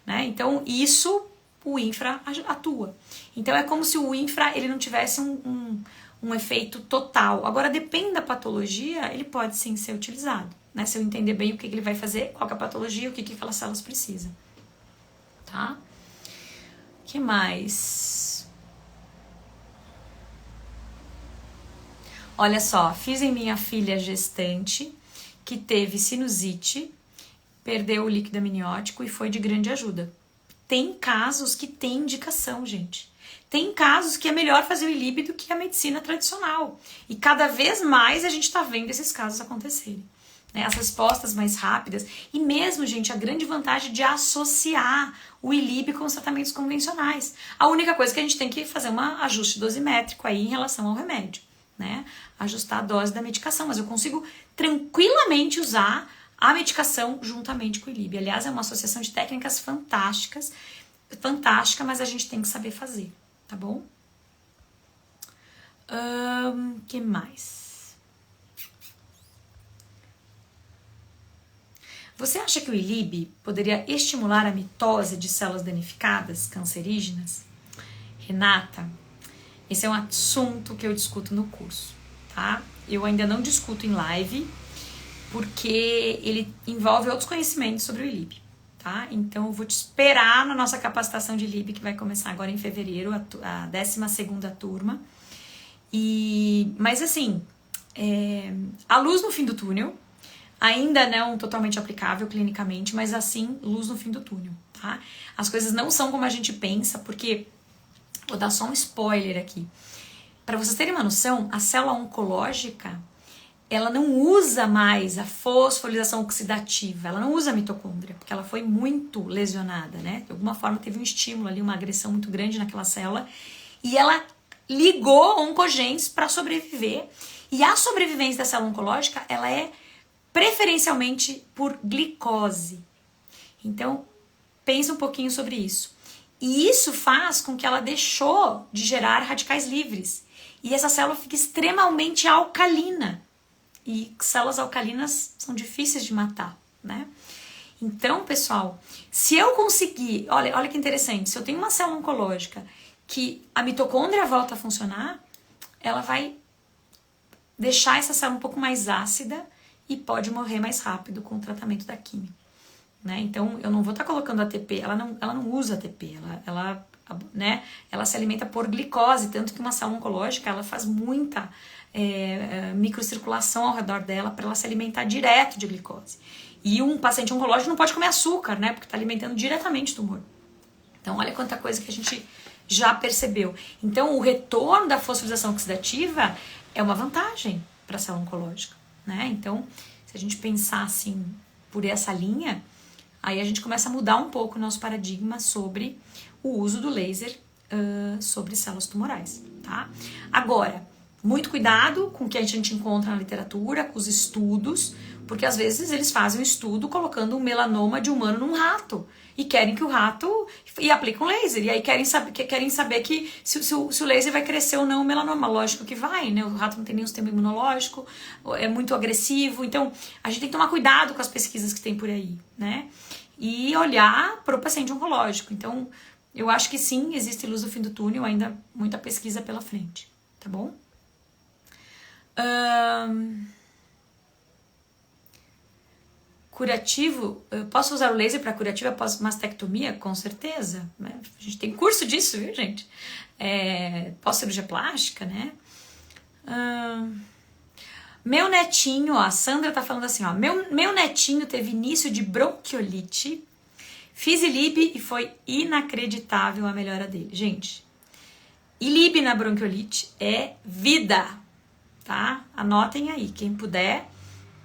né? Então, isso o infra atua. Então, é como se o infra ele não tivesse um efeito total. Agora, depende da patologia, ele pode sim ser utilizado, né? Se eu entender bem o que ele vai fazer, qual que é a patologia, o que aquelas células precisam, tá? O que mais? Olha só, fiz em minha filha gestante, que teve sinusite, perdeu o líquido amniótico e foi de grande ajuda. Tem casos que tem indicação, gente. Tem casos que é melhor fazer o ILIB do que a medicina tradicional. E cada vez mais a gente está vendo esses casos acontecerem, né? As respostas mais rápidas. E mesmo, gente, a grande vantagem de associar o ILIB com os tratamentos convencionais. A única coisa que a gente tem que fazer um ajuste dosimétrico aí em relação ao remédio, né? Ajustar a dose da medicação, mas eu consigo tranquilamente usar a medicação juntamente com o ILIB. Aliás, é uma associação de técnicas fantástica, mas a gente tem que saber fazer, tá bom? Que mais? Você acha que o ILIB poderia estimular a mitose de células danificadas, cancerígenas? Renata, esse é um assunto que eu discuto no curso, tá? Eu ainda não discuto em live, porque ele envolve outros conhecimentos sobre o ILIB, tá? Então eu vou te esperar na nossa capacitação de ILIB, que vai começar agora em fevereiro, a 12ª turma. Mas assim, a luz no fim do túnel, ainda não totalmente aplicável clinicamente, mas assim, luz no fim do túnel, tá? As coisas não são como a gente pensa, porque, vou dar só um spoiler aqui. Para vocês terem uma noção, a célula oncológica, ela não usa mais a fosforilação oxidativa, ela não usa a mitocôndria, porque ela foi muito lesionada, né? De alguma forma teve um estímulo ali, uma agressão muito grande naquela célula, e ela ligou oncogenes para sobreviver. E a sobrevivência da célula oncológica, ela é preferencialmente por glicose. Então, pensa um pouquinho sobre isso. E isso faz com que ela deixou de gerar radicais livres. E essa célula fica extremamente alcalina. E células alcalinas são difíceis de matar, né? Então, pessoal, se eu conseguir... Olha que interessante. Se eu tenho uma célula oncológica que a mitocôndria volta a funcionar, ela vai deixar essa célula um pouco mais ácida e pode morrer mais rápido com o tratamento da quimio, né? Então, eu não vou estar colocando ATP, ela não usa ATP, ela se alimenta por glicose, tanto que uma célula oncológica, ela faz muita microcirculação ao redor dela para ela se alimentar direto de glicose. E um paciente oncológico não pode comer açúcar, né? Porque está alimentando diretamente o tumor. Então, olha quanta coisa que a gente já percebeu. Então, o retorno da fosforilação oxidativa é uma vantagem para a célula oncológica, né? Então, se a gente pensar assim por essa linha, aí a gente começa a mudar um pouco o nosso paradigma sobre o uso do laser sobre células tumorais, tá? Agora, muito cuidado com o que a gente encontra na literatura, com os estudos, porque às vezes eles fazem um estudo colocando um melanoma de humano num rato e querem que o rato... e aplicam laser, e aí querem saber que se o laser vai crescer ou não o melanoma. Lógico que vai, né? O rato não tem nenhum sistema imunológico, é muito agressivo, então a gente tem que tomar cuidado com as pesquisas que tem por aí, né? E olhar para o paciente oncológico. Então, eu acho que sim, existe luz no fim do túnel, ainda muita pesquisa pela frente, tá bom? Curativo, eu posso usar o laser para curativo após mastectomia? Com certeza, né? A gente tem curso disso, viu, gente? Pós-cirurgia plástica, né? Meu netinho, ó, a Sandra tá falando assim, ó, meu netinho teve início de bronquiolite, fiz ILIB e foi inacreditável a melhora dele. Gente, ILIB na bronquiolite é vida, tá? Anotem aí, quem puder,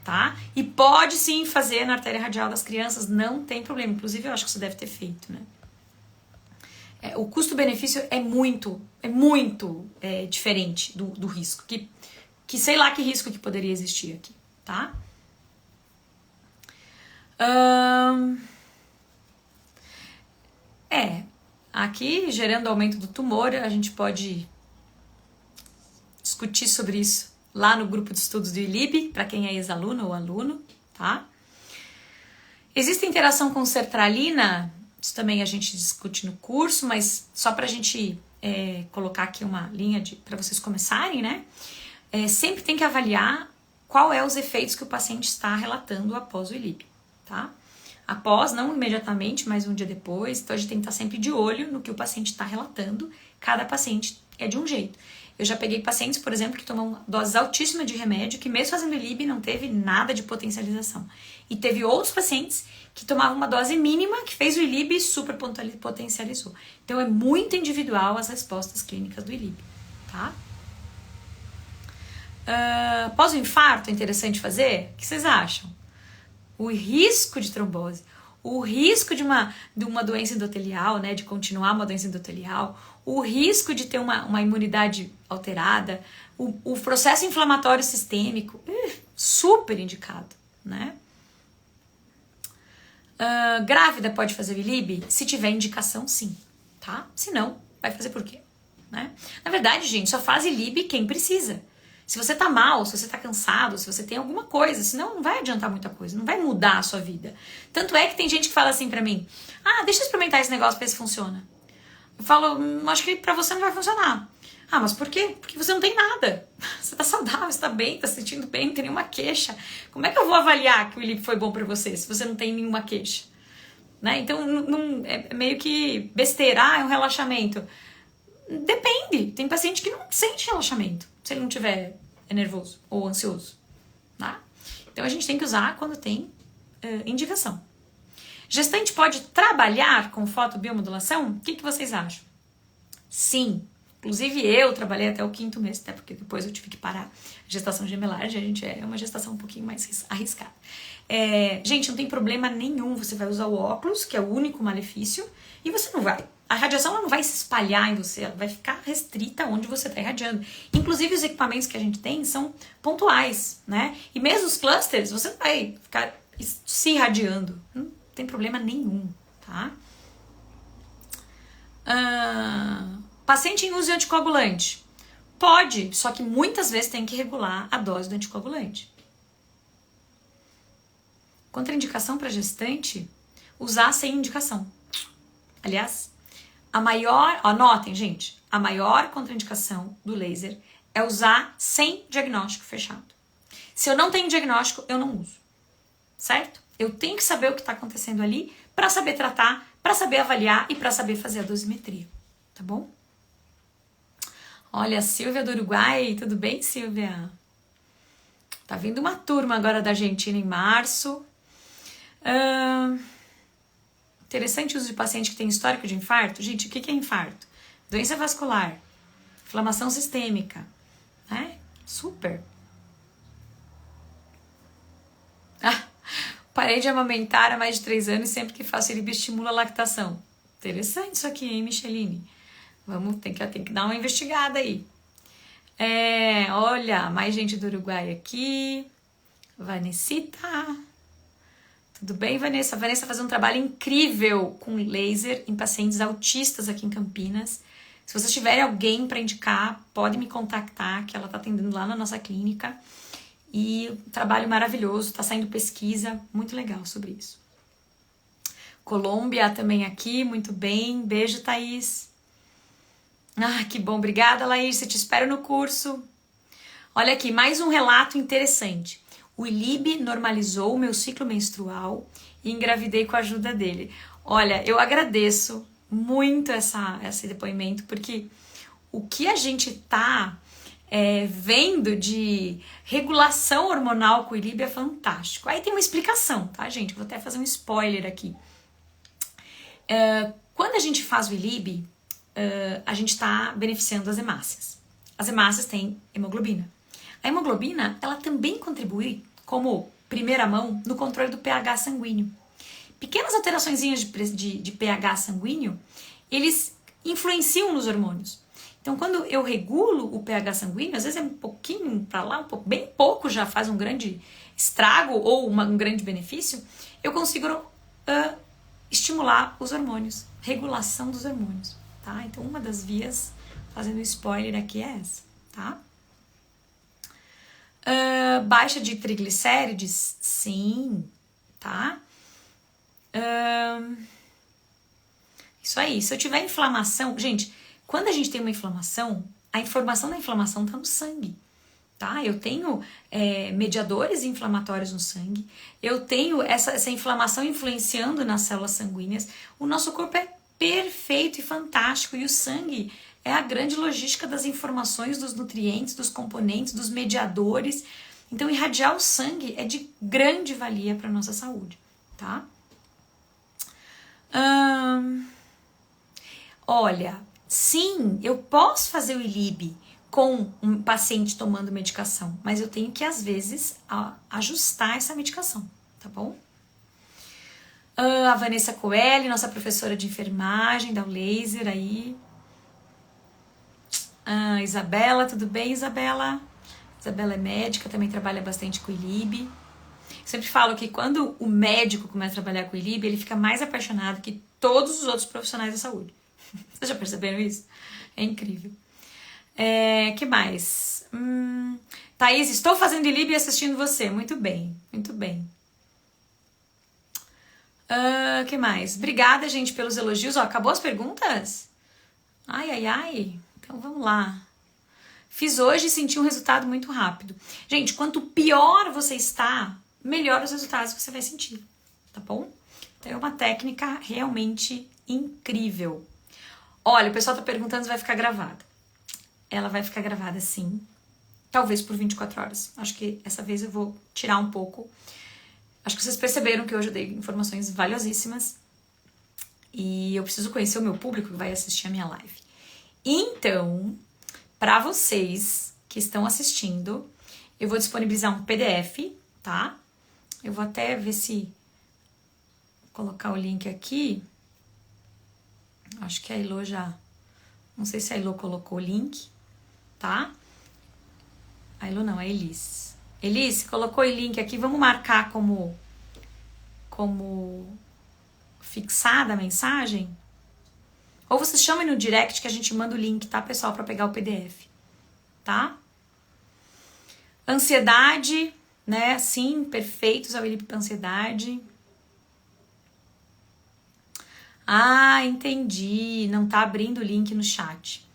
tá? E pode sim fazer na artéria radial das crianças, não tem problema. Inclusive, eu acho que você deve ter feito, né? O custo-benefício é muito diferente do risco, que sei lá que risco que poderia existir aqui, tá? Aqui, gerando aumento do tumor, a gente pode discutir sobre isso lá no grupo de estudos do ILIB, para quem é ex-aluno ou aluno, tá? Existe interação com sertralina? Isso também a gente discute no curso, mas só pra gente colocar aqui uma linha para vocês começarem, né? Sempre tem que avaliar qual é os efeitos que o paciente está relatando após o ILIB, tá? Após, não imediatamente, mas um dia depois, então a gente tem que estar sempre de olho no que o paciente está relatando, cada paciente é de um jeito. Eu já peguei pacientes, por exemplo, que tomam doses altíssimas de remédio, que mesmo fazendo ILIB não teve nada de potencialização. E teve outros pacientes que tomavam uma dose mínima, que fez o ILIB e super potencializou. Então é muito individual as respostas clínicas do ILIB, tá? Pós o infarto é interessante fazer? O que vocês acham? o risco de trombose, o risco de uma doença endotelial, né, de continuar uma doença endotelial, o risco de ter uma imunidade alterada, o processo inflamatório sistêmico, super indicado, né? Grávida pode fazer o ILIB? Se tiver indicação, sim, tá? Se não, vai fazer por quê? Né? Na verdade, gente, só faz ILIB quem precisa. Se você tá mal, se você tá cansado, se você tem alguma coisa, senão não vai adiantar muita coisa, não vai mudar a sua vida. Tanto é que tem gente que fala assim pra mim, deixa eu experimentar esse negócio pra ver se funciona. Eu falo, acho que pra você não vai funcionar. Mas por quê? Porque você não tem nada. Você tá saudável, você tá bem, tá se sentindo bem, não tem nenhuma queixa. Como é que eu vou avaliar que o ILIB foi bom pra você se você não tem nenhuma queixa? Né? Então, é meio que besteira, é um relaxamento. Depende. Tem paciente que não sente relaxamento se ele não tiver nervoso ou ansioso. Tá? Então, a gente tem que usar quando tem indicação. Gestante pode trabalhar com fotobiomodulação? O que vocês acham? Sim. Inclusive eu trabalhei até o 5º mês, até porque depois eu tive que parar. Gestação gemelar, a gente é uma gestação um pouquinho mais arriscada. Gente, não tem problema nenhum, você vai usar o óculos, que é o único malefício, e você não vai. A radiação ela não vai se espalhar em você, ela vai ficar restrita onde você está irradiando. Inclusive os equipamentos que a gente tem são pontuais, né? E mesmo os clusters, você não vai ficar se irradiando. Não tem problema nenhum, tá? Paciente em uso de anticoagulante? Pode, só que muitas vezes tem que regular a dose do anticoagulante. Contraindicação para gestante? Usar sem indicação. Aliás, anotem, gente, a maior contraindicação do laser é usar sem diagnóstico fechado. Se eu não tenho diagnóstico, eu não uso, certo? Eu tenho que saber o que está acontecendo ali para saber tratar, para saber avaliar e para saber fazer a dosimetria, tá bom? Olha, a Silvia do Uruguai, tudo bem, Silvia? Tá vindo uma turma agora da Argentina em março. Interessante o uso de paciente que tem histórico de infarto. Gente, o que é infarto? Doença vascular, inflamação sistêmica, né? Super. Parei de amamentar há mais de 3 anos e sempre que faço ILIB estimula a lactação. Interessante isso aqui, hein, Micheline? Tem que dar uma investigada aí. Olha, mais gente do Uruguai aqui. Vanessita. Tudo bem, Vanessa? A Vanessa faz um trabalho incrível com laser em pacientes autistas aqui em Campinas. Se vocês tiverem alguém para indicar, pode me contactar, que ela está atendendo lá na nossa clínica. E um trabalho maravilhoso, está saindo pesquisa, muito legal sobre isso. Colômbia também aqui, muito bem. Beijo, Thaís. Que bom, obrigada, Laís. Te espero no curso. Olha aqui, mais um relato interessante. O ILIB normalizou o meu ciclo menstrual e engravidei com a ajuda dele. Olha, eu agradeço muito esse depoimento, porque o que a gente tá vendo de regulação hormonal com o ILIB é fantástico. Aí tem uma explicação, tá, gente? Vou até fazer um spoiler aqui. Quando a gente faz o ILIB, a gente está beneficiando as hemácias. As hemácias têm hemoglobina. A hemoglobina, ela também contribui, como primeira mão, no controle do pH sanguíneo. Pequenas alteraçõezinhas de pH sanguíneo, eles influenciam nos hormônios. Então, quando eu regulo o pH sanguíneo, às vezes é um pouquinho para lá, bem pouco já faz um grande estrago ou um grande benefício, eu consigo estimular os hormônios, regulação dos hormônios, tá? Então, uma das vias, fazendo spoiler aqui, é essa, tá? Baixa de triglicérides? Sim, tá? Isso aí, se eu tiver inflamação... Gente, quando a gente tem uma inflamação, a informação da inflamação está no sangue, tá? Eu tenho mediadores inflamatórios no sangue, eu tenho essa inflamação influenciando nas células sanguíneas. O nosso corpo é perfeito e fantástico, e o sangue é a grande logística das informações, dos nutrientes, dos componentes, dos mediadores. Então, irradiar o sangue é de grande valia para a nossa saúde, tá? Olha, sim, eu posso fazer o ILIB com um paciente tomando medicação, mas eu tenho que, às vezes, ajustar essa medicação, tá bom? A Vanessa Coelho, nossa professora de enfermagem, dá o laser aí. Isabela, tudo bem, Isabela? Isabela é médica, também trabalha bastante com o ILIB. Sempre falo que quando o médico começa a trabalhar com o ILIB, ele fica mais apaixonado que todos os outros profissionais da saúde. Vocês já perceberam isso? É incrível. Que mais? Thaís, estou fazendo ILIB e assistindo você. Muito bem, muito bem. Que mais? Obrigada, gente, pelos elogios. Ó, acabou as perguntas? Ai. Então vamos lá. Fiz hoje e senti um resultado muito rápido. Gente, quanto pior você está, melhor os resultados você vai sentir, tá bom? Então é uma técnica realmente incrível. Olha, o pessoal tá perguntando se vai ficar gravada. Ela vai ficar gravada sim, talvez por 24 horas. Acho que essa vez eu vou tirar um pouco. Acho que vocês perceberam que hoje eu dei informações valiosíssimas e eu preciso conhecer o meu público que vai assistir a minha live. Então, para vocês que estão assistindo, eu vou disponibilizar um PDF, tá? Eu vou até ver se colocar o link aqui. Acho que a Ilô já... Não sei se a Ilô colocou o link, tá? A Ilô não, a Elis. Elis, colocou o link aqui. Vamos marcar como fixada a mensagem? Ou vocês chamem no direct que a gente manda o link, tá, pessoal? Para pegar o PDF, tá? Ansiedade, né? Sim, perfeitos ao ILIB para ansiedade. Entendi. Não tá abrindo o link no chat.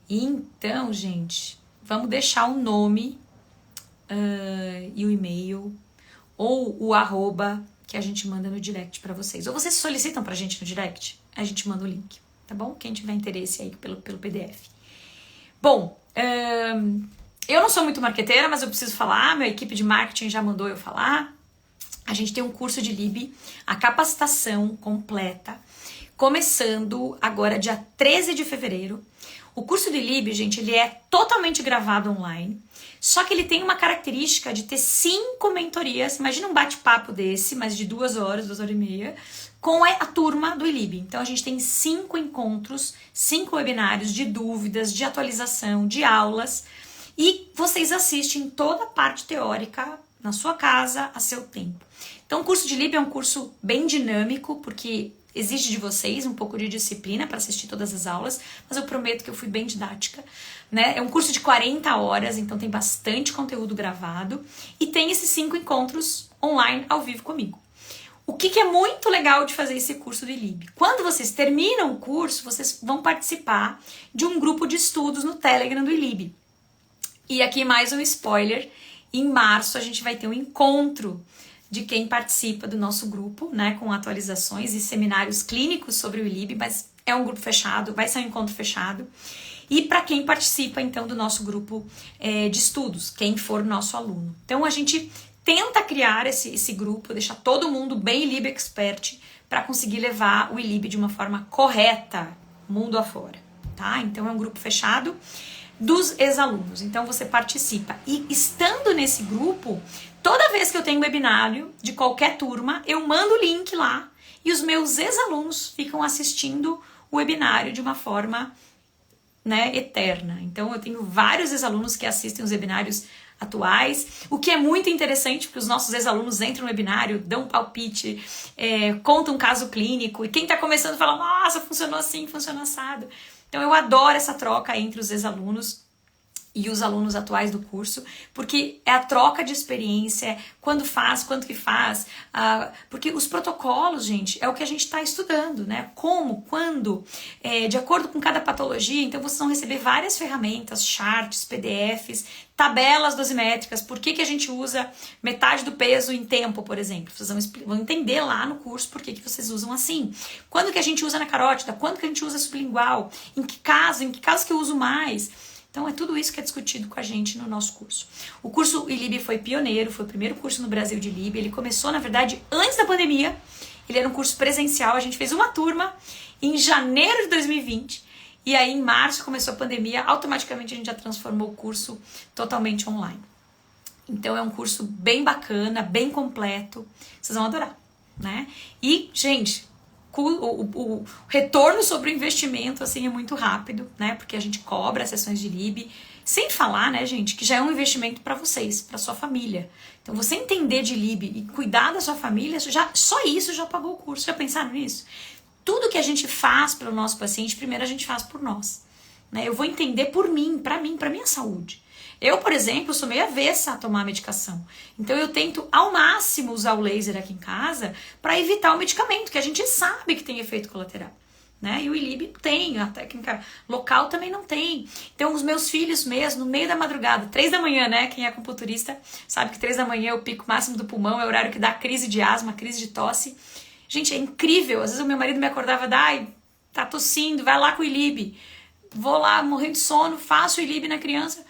Então, gente, vamos deixar o nome e o e-mail ou o arroba que a gente manda no direct para vocês. Ou vocês solicitam pra gente no direct, a gente manda o link, tá bom? Quem tiver interesse aí pelo PDF. Bom, eu não sou muito marqueteira, mas eu preciso falar, minha equipe de marketing já mandou eu falar. A gente tem um curso de ILIB, a capacitação completa, começando agora dia 13 de fevereiro. O curso do ILIB, gente, ele é totalmente gravado online, só que ele tem uma característica de ter 5 mentorias. Imagina um bate-papo desse, mais de 2 horas, 2 horas e meia, com a turma do ILIB. Então, a gente tem 5 encontros, 5 webinários de dúvidas, de atualização, de aulas, e vocês assistem toda a parte teórica na sua casa, a seu tempo. Então, o curso de ILIB é um curso bem dinâmico, porque exige de vocês um pouco de disciplina para assistir todas as aulas, mas eu prometo que eu fui bem didática, né? É um curso de 40 horas, então tem bastante conteúdo gravado e tem esses 5 encontros online ao vivo comigo. O que é muito legal de fazer esse curso do ILIB? Quando vocês terminam o curso, vocês vão participar de um grupo de estudos no Telegram do ILIB. E aqui mais um spoiler, em março a gente vai ter um encontro de quem participa do nosso grupo, né, com atualizações e seminários clínicos sobre o ILIB, mas é um grupo fechado, vai ser um encontro fechado. E para quem participa, então, do nosso grupo de estudos, quem for nosso aluno. Então, a gente tenta criar esse grupo, deixar todo mundo bem ILIB expert, para conseguir levar o ILIB de uma forma correta, mundo afora, tá? Então, é um grupo fechado dos ex-alunos. Então, você participa. E estando nesse grupo, toda vez que eu tenho um webinário de qualquer turma, eu mando o link lá e os meus ex-alunos ficam assistindo o webinário de uma forma, né, eterna. Então, eu tenho vários ex-alunos que assistem os webinários atuais, o que é muito interessante, porque os nossos ex-alunos entram no webinário, dão um palpite, contam um caso clínico, e quem está começando fala, nossa, funcionou assim, funcionou assado. Então, eu adoro essa troca entre os ex-alunos e os alunos atuais do curso, porque é a troca de experiência, quando faz, quanto que faz, porque os protocolos, gente, é o que a gente está estudando, né? Como, quando, de acordo com cada patologia, então vocês vão receber várias ferramentas, charts, PDFs, tabelas dosimétricas, por que a gente usa metade do peso em tempo, por exemplo. Vocês vão entender lá no curso por que vocês usam assim. Quando que a gente usa na carótida, quando que a gente usa sublingual, em que caso que eu uso mais. Então, é tudo isso que é discutido com a gente no nosso curso. O curso ILIB foi pioneiro, foi o primeiro curso no Brasil de ILIB. Ele começou, na verdade, antes da pandemia. Ele era um curso presencial. A gente fez uma turma em janeiro de 2020. E aí, em março, começou a pandemia. Automaticamente, a gente já transformou o curso totalmente online. Então é um curso bem bacana, bem completo, vocês vão adorar, né? E, gente, o retorno sobre o investimento, assim, é muito rápido, né? Porque a gente cobra as sessões de LIB, sem falar, né, gente, que já é um investimento para vocês, para sua família. Então, você entender de LIB e cuidar da sua família, só isso já pagou o curso. Já pensaram nisso? Tudo que a gente faz pelo nosso paciente, primeiro a gente faz por nós, né? Eu vou entender por mim, para minha saúde. Eu, por exemplo, sou meio avessa a tomar medicação. Então eu tento ao máximo usar o laser aqui em casa para evitar o medicamento, que a gente sabe que tem efeito colateral, né? E o ILIB tem, a técnica local também não tem. Então os meus filhos mesmo, no meio da madrugada, 3 da manhã, né? Quem é acupunturista sabe que 3 da manhã é o pico máximo do pulmão, é o horário que dá crise de asma, crise de tosse. Gente, é incrível. Às vezes o meu marido me acordava, ai, tá tossindo, vai lá com o ILIB. Vou lá morrendo de sono, faço o ILIB na criança.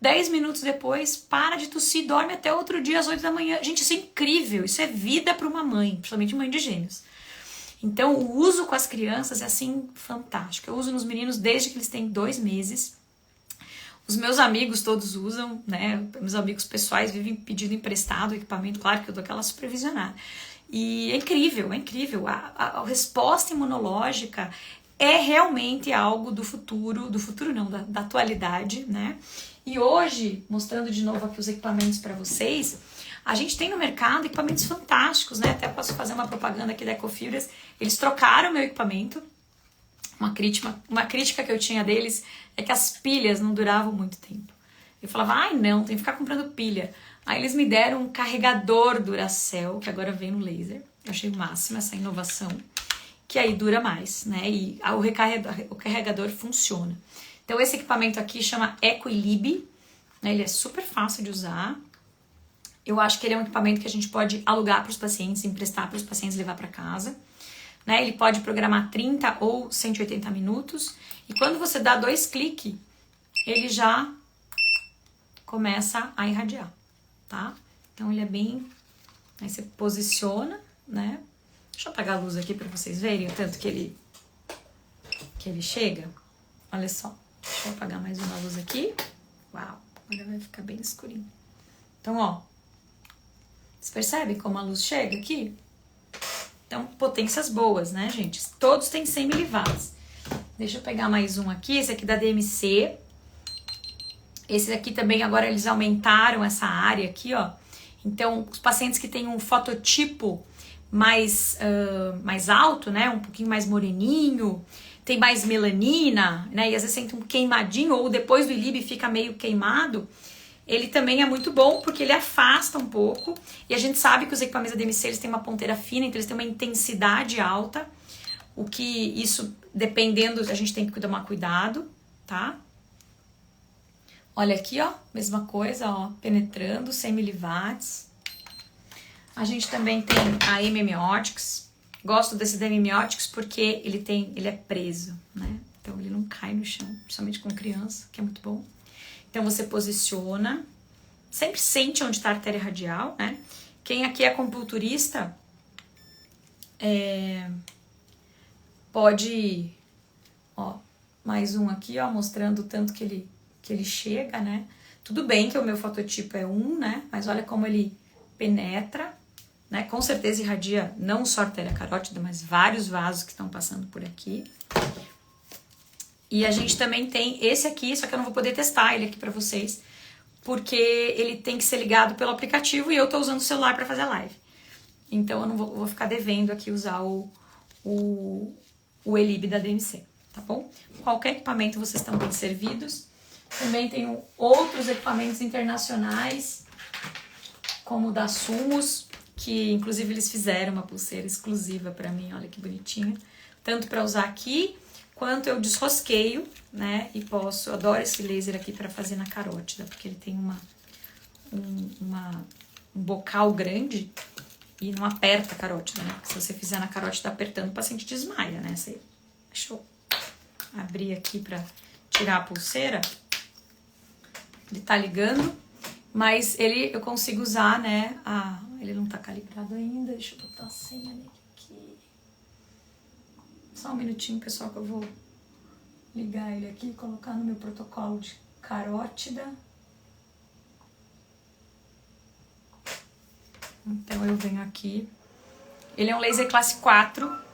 10 minutos depois, para de tossir, dorme até outro dia às 8 da manhã. Gente, isso é incrível, isso é vida para uma mãe, principalmente mãe de gêmeos. Então, o uso com as crianças é assim, fantástico. Eu uso nos meninos desde que eles têm 2 meses. Os meus amigos todos usam, né? Meus amigos pessoais vivem pedindo emprestado equipamento, claro que eu dou aquela supervisionada. E é incrível, é incrível. A resposta imunológica é realmente algo do futuro não, da atualidade, né? E hoje, mostrando de novo aqui os equipamentos para vocês, a gente tem no mercado equipamentos fantásticos, né? Até posso fazer uma propaganda aqui da Ecofibras. Eles trocaram meu equipamento. Uma crítica que eu tinha deles é que as pilhas não duravam muito tempo. Eu falava, ai não, tem que ficar comprando pilha. Aí eles me deram um carregador Duracell, que agora vem no laser. Eu achei o máximo essa inovação, que aí dura mais, né? E o carregador funciona. Então esse equipamento aqui chama EcoLib, né? Ele é super fácil de usar. Eu acho que ele é um equipamento que a gente pode alugar para os pacientes, emprestar para os pacientes levar para casa. Né? Ele pode programar 30 ou 180 minutos. E quando você dá 2 cliques, ele já começa a irradiar, tá? Então ele é bem... Aí você posiciona, né? Deixa eu apagar a luz aqui para vocês verem o tanto que ele chega. Olha só. Deixa eu apagar mais uma luz aqui. Uau, agora vai ficar bem escurinho. Então, ó. Vocês percebem como a luz chega aqui? Então, potências boas, né, gente? Todos têm 100 miliwatts. Deixa eu pegar mais um aqui. Esse aqui da DMC. Esse aqui também, agora eles aumentaram essa área aqui, ó. Então, os pacientes que têm um fototipo mais alto, né? Um pouquinho mais moreninho, tem mais melanina, né? E às vezes sente um queimadinho, ou depois do ILIB fica meio queimado. Ele também é muito bom porque ele afasta um pouco. E a gente sabe que os equipamentos da DMC eles têm uma ponteira fina, então eles têm uma intensidade alta. O que isso, dependendo, a gente tem que tomar cuidado, tá? Olha aqui, ó, mesma coisa, ó, penetrando, 100 miliwatts. A gente também tem a MMOtics. Gosto desse da MMOtics porque ele é preso, né? Então ele não cai no chão, principalmente com criança, que é muito bom. Então você posiciona, sempre sente onde está a artéria radial, né? Quem aqui é acupunturista pode, ó, mais um aqui, ó, mostrando o tanto que ele chega, né? Tudo bem que o meu fototipo é 1, né? Mas olha como ele penetra, né? Com certeza irradia não só a artéria carótida, mas vários vasos que estão passando por aqui. E a gente também tem esse aqui, só que eu não vou poder testar ele aqui pra vocês, porque ele tem que ser ligado pelo aplicativo e eu tô usando o celular pra fazer a live. Então eu não vou ficar devendo aqui usar o ELIB da DMC, tá bom? Qualquer equipamento vocês estão bem servidos. Também tem outros equipamentos internacionais, como o da Sumos, que inclusive eles fizeram uma pulseira exclusiva pra mim, olha que bonitinha. Tanto pra usar aqui, quanto eu desrosqueio, né, e eu adoro esse laser aqui para fazer na carótida, porque ele tem um bocal grande e não aperta a carótida, né, porque se você fizer na carótida apertando, o paciente desmaia, né, deixa eu abrir aqui para tirar a pulseira, ele tá ligando, mas eu consigo usar, né, ele não tá calibrado ainda, deixa eu botar a senha aqui. Só um minutinho, pessoal, que eu vou ligar ele aqui e colocar no meu protocolo de carótida. Então eu venho aqui. Ele é um laser classe 4.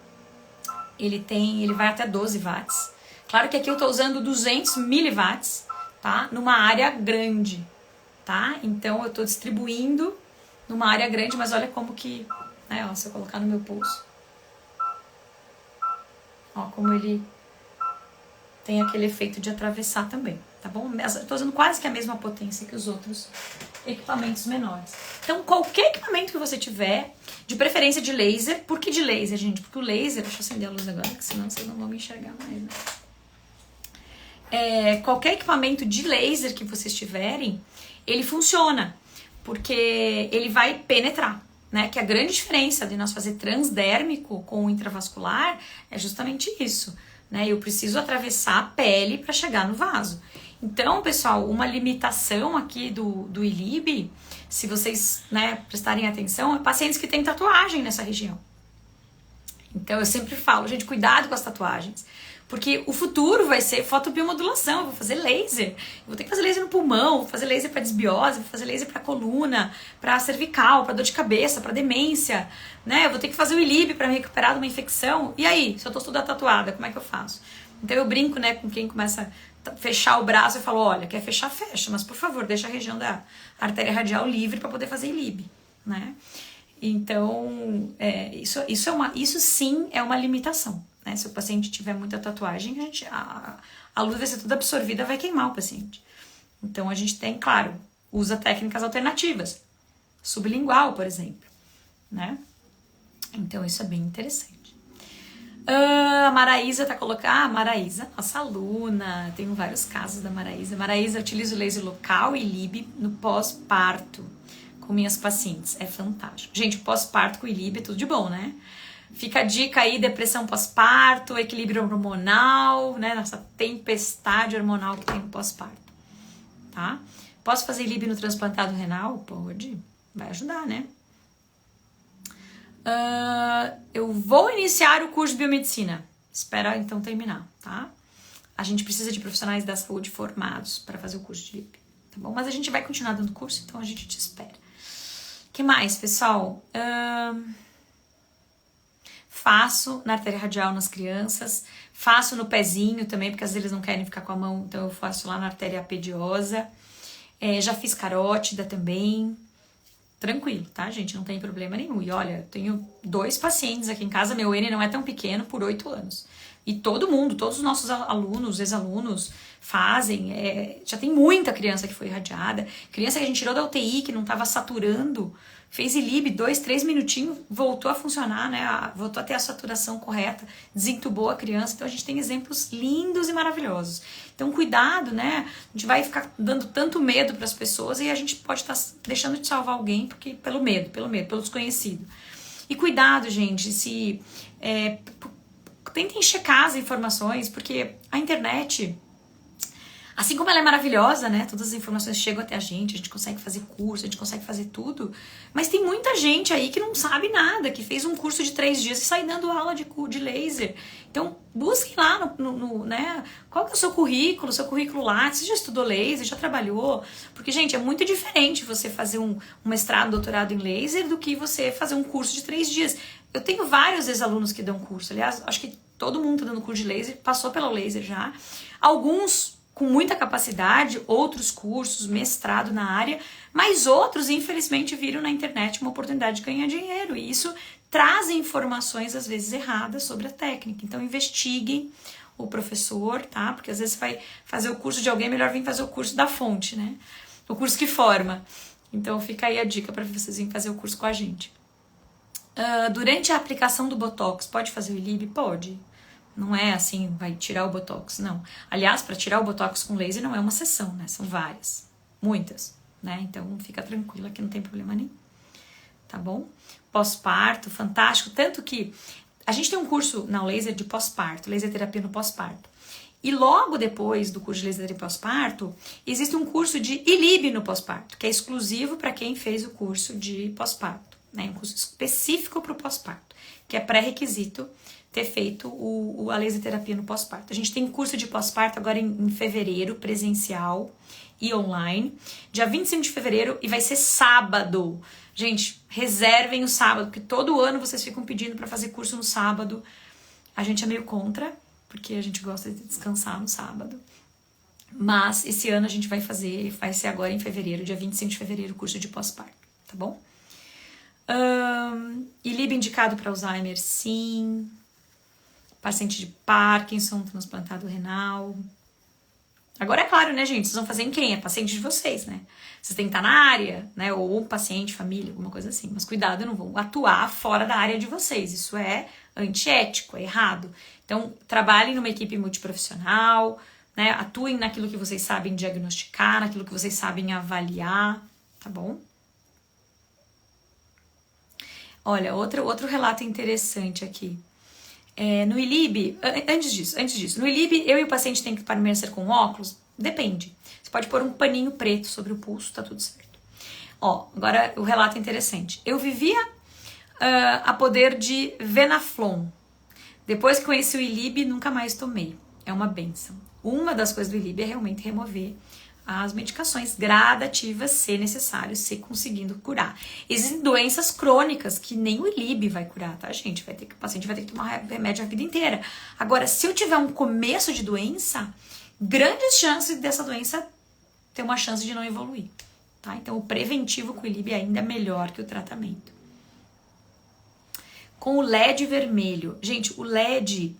Ele vai até 12 watts. Claro que aqui eu tô usando 200 miliwatts, tá? Numa área grande, tá? Então eu tô distribuindo numa área grande, mas olha como que, né, ó, se eu colocar no meu pulso, ó, como ele tem aquele efeito de atravessar também, tá bom? Eu tô usando quase que a mesma potência que os outros equipamentos menores. Então, qualquer equipamento que você tiver, de preferência de laser. Por que de laser, gente? Porque o laser... Deixa eu acender a luz agora, que senão vocês não vão me enxergar mais, né? Qualquer equipamento de laser que vocês tiverem, ele funciona, porque ele vai penetrar, né? Que a grande diferença de nós fazer transdérmico com o intravascular é justamente isso, né? Eu preciso atravessar a pele para chegar no vaso. Então, pessoal, uma limitação aqui do ILIB, se vocês, né, prestarem atenção, é pacientes que têm tatuagem nessa região. Então, eu sempre falo, gente, cuidado com as tatuagens. Porque o futuro vai ser fotobiomodulação, eu vou fazer laser. Eu vou ter que fazer laser no pulmão, vou fazer laser para desbiose, vou fazer laser para coluna, para cervical, para dor de cabeça, para demência, né? Eu vou ter que fazer o ILIB para me recuperar de uma infecção. E aí, se eu tô toda tatuada, como é que eu faço? Então eu brinco, né, com quem começa a fechar o braço e falo, olha, quer fechar, fecha, mas por favor, deixa a região da artéria radial livre para poder fazer ILIB, né? Então, isso sim é uma limitação. Né? Se o paciente tiver muita tatuagem, a luz vai ser toda absorvida, vai queimar o paciente. Então a gente tem, claro, usa técnicas alternativas, sublingual, por exemplo, né? Então isso é bem interessante. A Maraísa tá colocando, Maraísa, nossa aluna, tenho vários casos da Maraísa. Maraísa, utilizo laser local e ILIB no pós-parto com minhas pacientes, é fantástico. Gente, o pós-parto com ILIB é tudo de bom, né? Fica a dica aí, depressão pós-parto, equilíbrio hormonal, né? Nossa tempestade hormonal que tem no pós-parto, tá? Posso fazer ILIB no transplantado renal? Pode, vai ajudar, né? Eu vou iniciar o curso de biomedicina. Espera então terminar, tá? A gente precisa de profissionais da saúde formados para fazer o curso de ILIB, tá bom? Mas a gente vai continuar dando curso, então a gente te espera. O que mais, pessoal? Faço na artéria radial nas crianças, faço no pezinho também, porque às vezes eles não querem ficar com a mão, então eu faço lá na artéria apediosa. Já fiz carótida também. Tranquilo, tá, gente? Não tem problema nenhum. E olha, eu tenho 2 pacientes aqui em casa, meu N não é tão pequeno, por 8 anos. E todo mundo, todos os nossos alunos, ex-alunos fazem. Já tem muita criança que foi irradiada. Criança que a gente tirou da UTI, que não estava saturando, fez ILIB 2, 3 minutinhos, voltou a funcionar, né? Voltou a ter a saturação correta, desentubou a criança. Então a gente tem exemplos lindos e maravilhosos. Então cuidado, né? A gente vai ficar dando tanto medo para as pessoas e a gente pode estar deixando de salvar alguém porque pelo medo, pelo desconhecido. E cuidado, gente, tentem checar as informações, porque a internet, assim como ela é maravilhosa, né? Todas as informações chegam até a gente consegue fazer curso, a gente consegue fazer tudo. Mas tem muita gente aí que não sabe nada, que fez um curso de 3 dias e sai dando aula de laser. Então, busquem lá né? Qual que é o seu currículo Lattes, você já estudou laser, já trabalhou? Porque, gente, é muito diferente você fazer um mestrado, doutorado em laser do que você fazer um curso de 3 dias. Eu tenho vários ex-alunos que dão curso, aliás, acho que todo mundo tá dando curso de laser, passou pelo laser já. Alguns com muita capacidade, outros cursos, mestrado na área, mas outros, infelizmente, viram na internet uma oportunidade de ganhar dinheiro. E isso traz informações, às vezes, erradas sobre a técnica. Então, investiguem o professor, tá? Porque, às vezes, você vai fazer o curso de alguém, melhor vir fazer o curso da fonte, né? O curso que forma. Então, fica aí a dica para vocês virem fazer o curso com a gente. Durante a aplicação do Botox, pode fazer o ILIB? Pode. Não é assim, vai tirar o Botox, não. Aliás, para tirar o Botox com laser não é uma sessão, né? São várias, muitas, né? Então fica tranquila que não tem problema nenhum, tá bom? Pós-parto, fantástico. Tanto que a gente tem um curso na laser de pós-parto, laser terapia no pós-parto. E logo depois do curso de laser de pós-parto, existe um curso de ILIB no pós-parto, que é exclusivo para quem fez o curso de pós-parto. né? Um curso específico para o pós-parto, que é pré-requisito ter feito a laser terapia no pós-parto. A gente tem curso de pós-parto agora em fevereiro, presencial e online, dia 25 de fevereiro, e vai ser sábado. Gente, reservem o sábado, porque todo ano vocês ficam pedindo para fazer curso no sábado. A gente é meio contra, porque a gente gosta de descansar no sábado. Mas esse ano a gente vai ser agora em fevereiro, dia 25 de fevereiro, o curso de pós-parto, tá bom? ILIB indicado para Alzheimer, sim. Paciente de Parkinson, transplantado renal. Agora é claro, né, gente? Vocês vão fazer em quem? É paciente de vocês, né? Vocês têm que estar na área, né? Ou um paciente, família, alguma coisa assim. Mas cuidado, não vão atuar fora da área de vocês. Isso é antiético, é errado. Então, trabalhem numa equipe multiprofissional, né? Atuem naquilo que vocês sabem diagnosticar, naquilo que vocês sabem avaliar, tá bom? Olha, outro relato interessante aqui. No ILIB, antes disso, no ILIB eu e o paciente tem que permanecer com óculos? Depende. Você pode pôr um paninho preto sobre o pulso, tá tudo certo. Ó, agora o relato é interessante. Eu vivia a poder de Venaflon. Depois que conheci o ILIB, nunca mais tomei. É uma benção. Uma das coisas do ILIB é realmente remover as medicações gradativas, se necessário, se conseguindo curar. Existem doenças crônicas que nem o ILIB vai curar, tá, gente? O paciente vai ter que tomar remédio a vida inteira. Agora, se eu tiver um começo de doença, grandes chances dessa doença ter uma chance de não evoluir, tá? Então, o preventivo com o ILIB ainda é melhor que o tratamento. Com o LED vermelho. Gente, o LED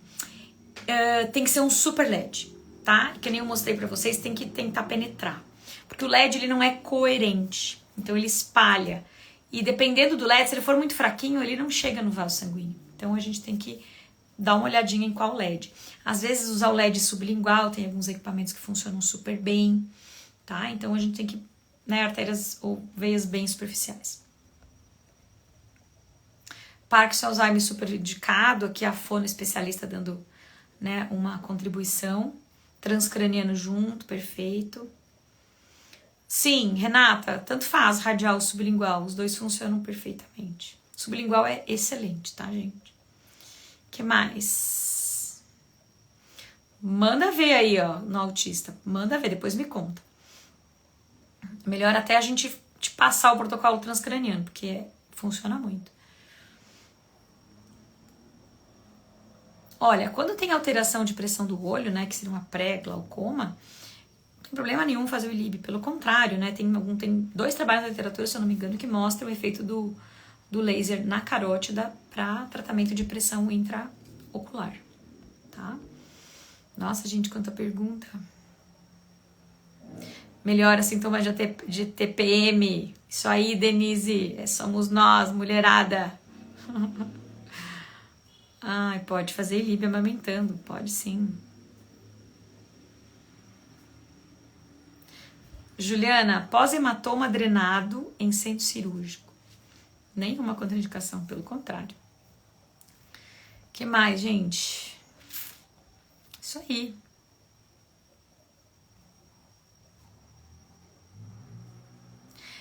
tem que ser um super LED. Tá? Que nem eu mostrei pra vocês, tem que tentar penetrar. Porque o LED, ele não é coerente. Então, ele espalha. E dependendo do LED, se ele for muito fraquinho, ele não chega no vaso sanguíneo. Então, a gente tem que dar uma olhadinha em qual LED. Às vezes, usar o LED sublingual, tem alguns equipamentos que funcionam super bem, tá? Então, a gente tem que, né, artérias ou veias bem superficiais. Parkinson Alzheimer super indicado, aqui a fono especialista dando, né, uma contribuição. Transcraniano junto, perfeito. Sim, Renata, tanto faz radial ou sublingual, os dois funcionam perfeitamente. Sublingual é excelente, tá, gente? Que mais? Manda ver aí, ó, no autista. Manda ver, depois me conta. Melhor até a gente te passar o protocolo transcraniano, porque funciona muito. Olha, quando tem alteração de pressão do olho, né, que seria uma pré-glaucoma, não tem problema nenhum fazer o ILIB. Pelo contrário, né, tem 2 trabalhos na literatura, se eu não me engano, que mostram o efeito do laser na carótida para tratamento de pressão intraocular, tá? Nossa, gente, quanta pergunta. Melhora sintomas de TPM. Isso aí, Denise, somos nós, mulherada. Ai, pode fazer ILIB amamentando, pode sim. Juliana, pós-hematoma drenado em centro cirúrgico. Nenhuma contraindicação, pelo contrário. Que mais, gente? Isso aí.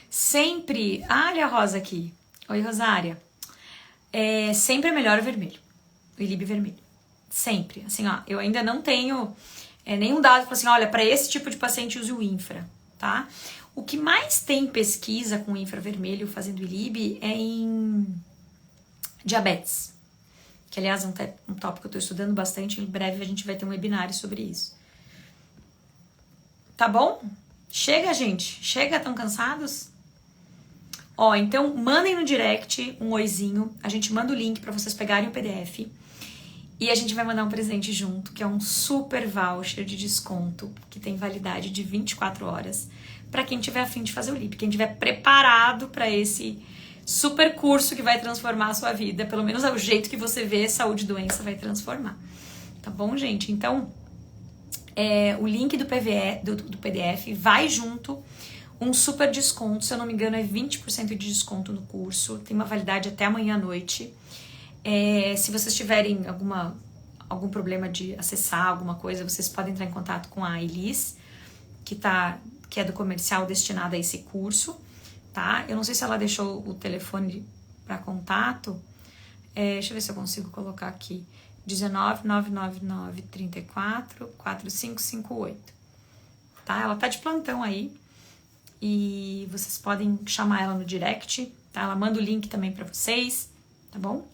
Sempre... olha a Rosa aqui. Oi, Rosária. Sempre é melhor o vermelho. O ILIB vermelho. Sempre. Assim, ó, eu ainda não tenho nenhum dado para assim, olha, para esse tipo de paciente use o infra, tá? O que mais tem pesquisa com infravermelho fazendo ILIB é em diabetes. Que, aliás, é um tópico que eu tô estudando bastante. Em breve a gente vai ter um webinário sobre isso. Tá bom? Chega, gente. Chega, tão cansados? Ó, então mandem no direct um oizinho. A gente manda o link para vocês pegarem o PDF. E a gente vai mandar um presente junto, que é um super voucher de desconto, que tem validade de 24 horas, para quem tiver a fim de fazer o LIB, quem tiver preparado para esse super curso que vai transformar a sua vida, pelo menos é o jeito que você vê saúde e doença vai transformar. Tá bom, gente? Então, o link do PDF vai junto, um super desconto, se eu não me engano é 20% de desconto no curso, tem uma validade até amanhã à noite. Se vocês tiverem algum problema de acessar alguma coisa, vocês podem entrar em contato com a Elis, que é do comercial destinado a esse curso, tá? Eu não sei se ela deixou o telefone para contato, deixa eu ver se eu consigo colocar aqui, 19 999 34 4558, tá? Ela tá de plantão aí e vocês podem chamar ela no direct, tá? Ela manda o link também para vocês, tá bom?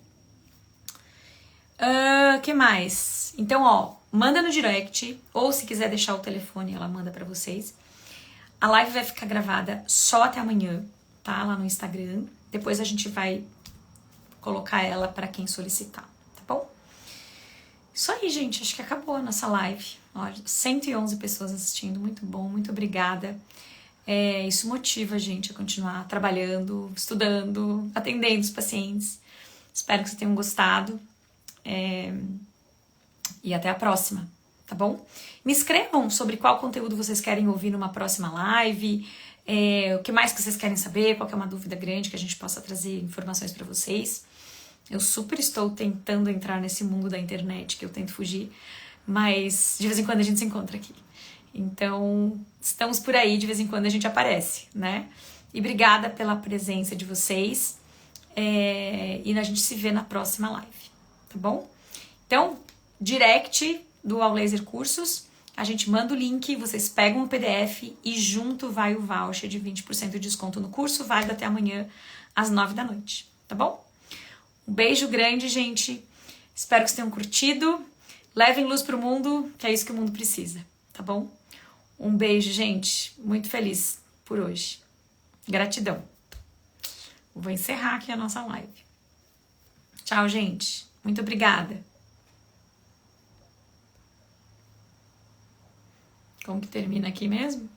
Que mais? Então, ó, manda no direct, ou se quiser deixar o telefone, ela manda pra vocês. A live vai ficar gravada só até amanhã, tá? Lá no Instagram. Depois a gente vai colocar ela pra quem solicitar, tá bom? Isso aí, gente. Acho que acabou a nossa live. Olha, 111 pessoas assistindo. Muito bom, muito obrigada. Isso motiva a gente a continuar trabalhando, estudando, atendendo os pacientes. Espero que vocês tenham gostado. E até a próxima, tá bom? Me escrevam sobre qual conteúdo vocês querem ouvir numa próxima live, o que mais que vocês querem saber, qual que é uma dúvida grande que a gente possa trazer informações para vocês. Eu super estou tentando entrar nesse mundo da internet, que eu tento fugir, mas de vez em quando a gente se encontra aqui. Então, estamos por aí, de vez em quando a gente aparece, né? E obrigada pela presença de vocês, e a gente se vê na próxima live, tá bom? Então, direct do All Laser Cursos, a gente manda o link, vocês pegam o PDF e junto vai o voucher de 20% de desconto no curso, válido até amanhã às 9 da noite, tá bom? Um beijo grande, gente. Espero que vocês tenham curtido. Levem luz pro mundo, que é isso que o mundo precisa, tá bom? Um beijo, gente. Muito feliz por hoje. Gratidão. Vou encerrar aqui a nossa live. Tchau, gente. Muito obrigada. Como que termina aqui mesmo?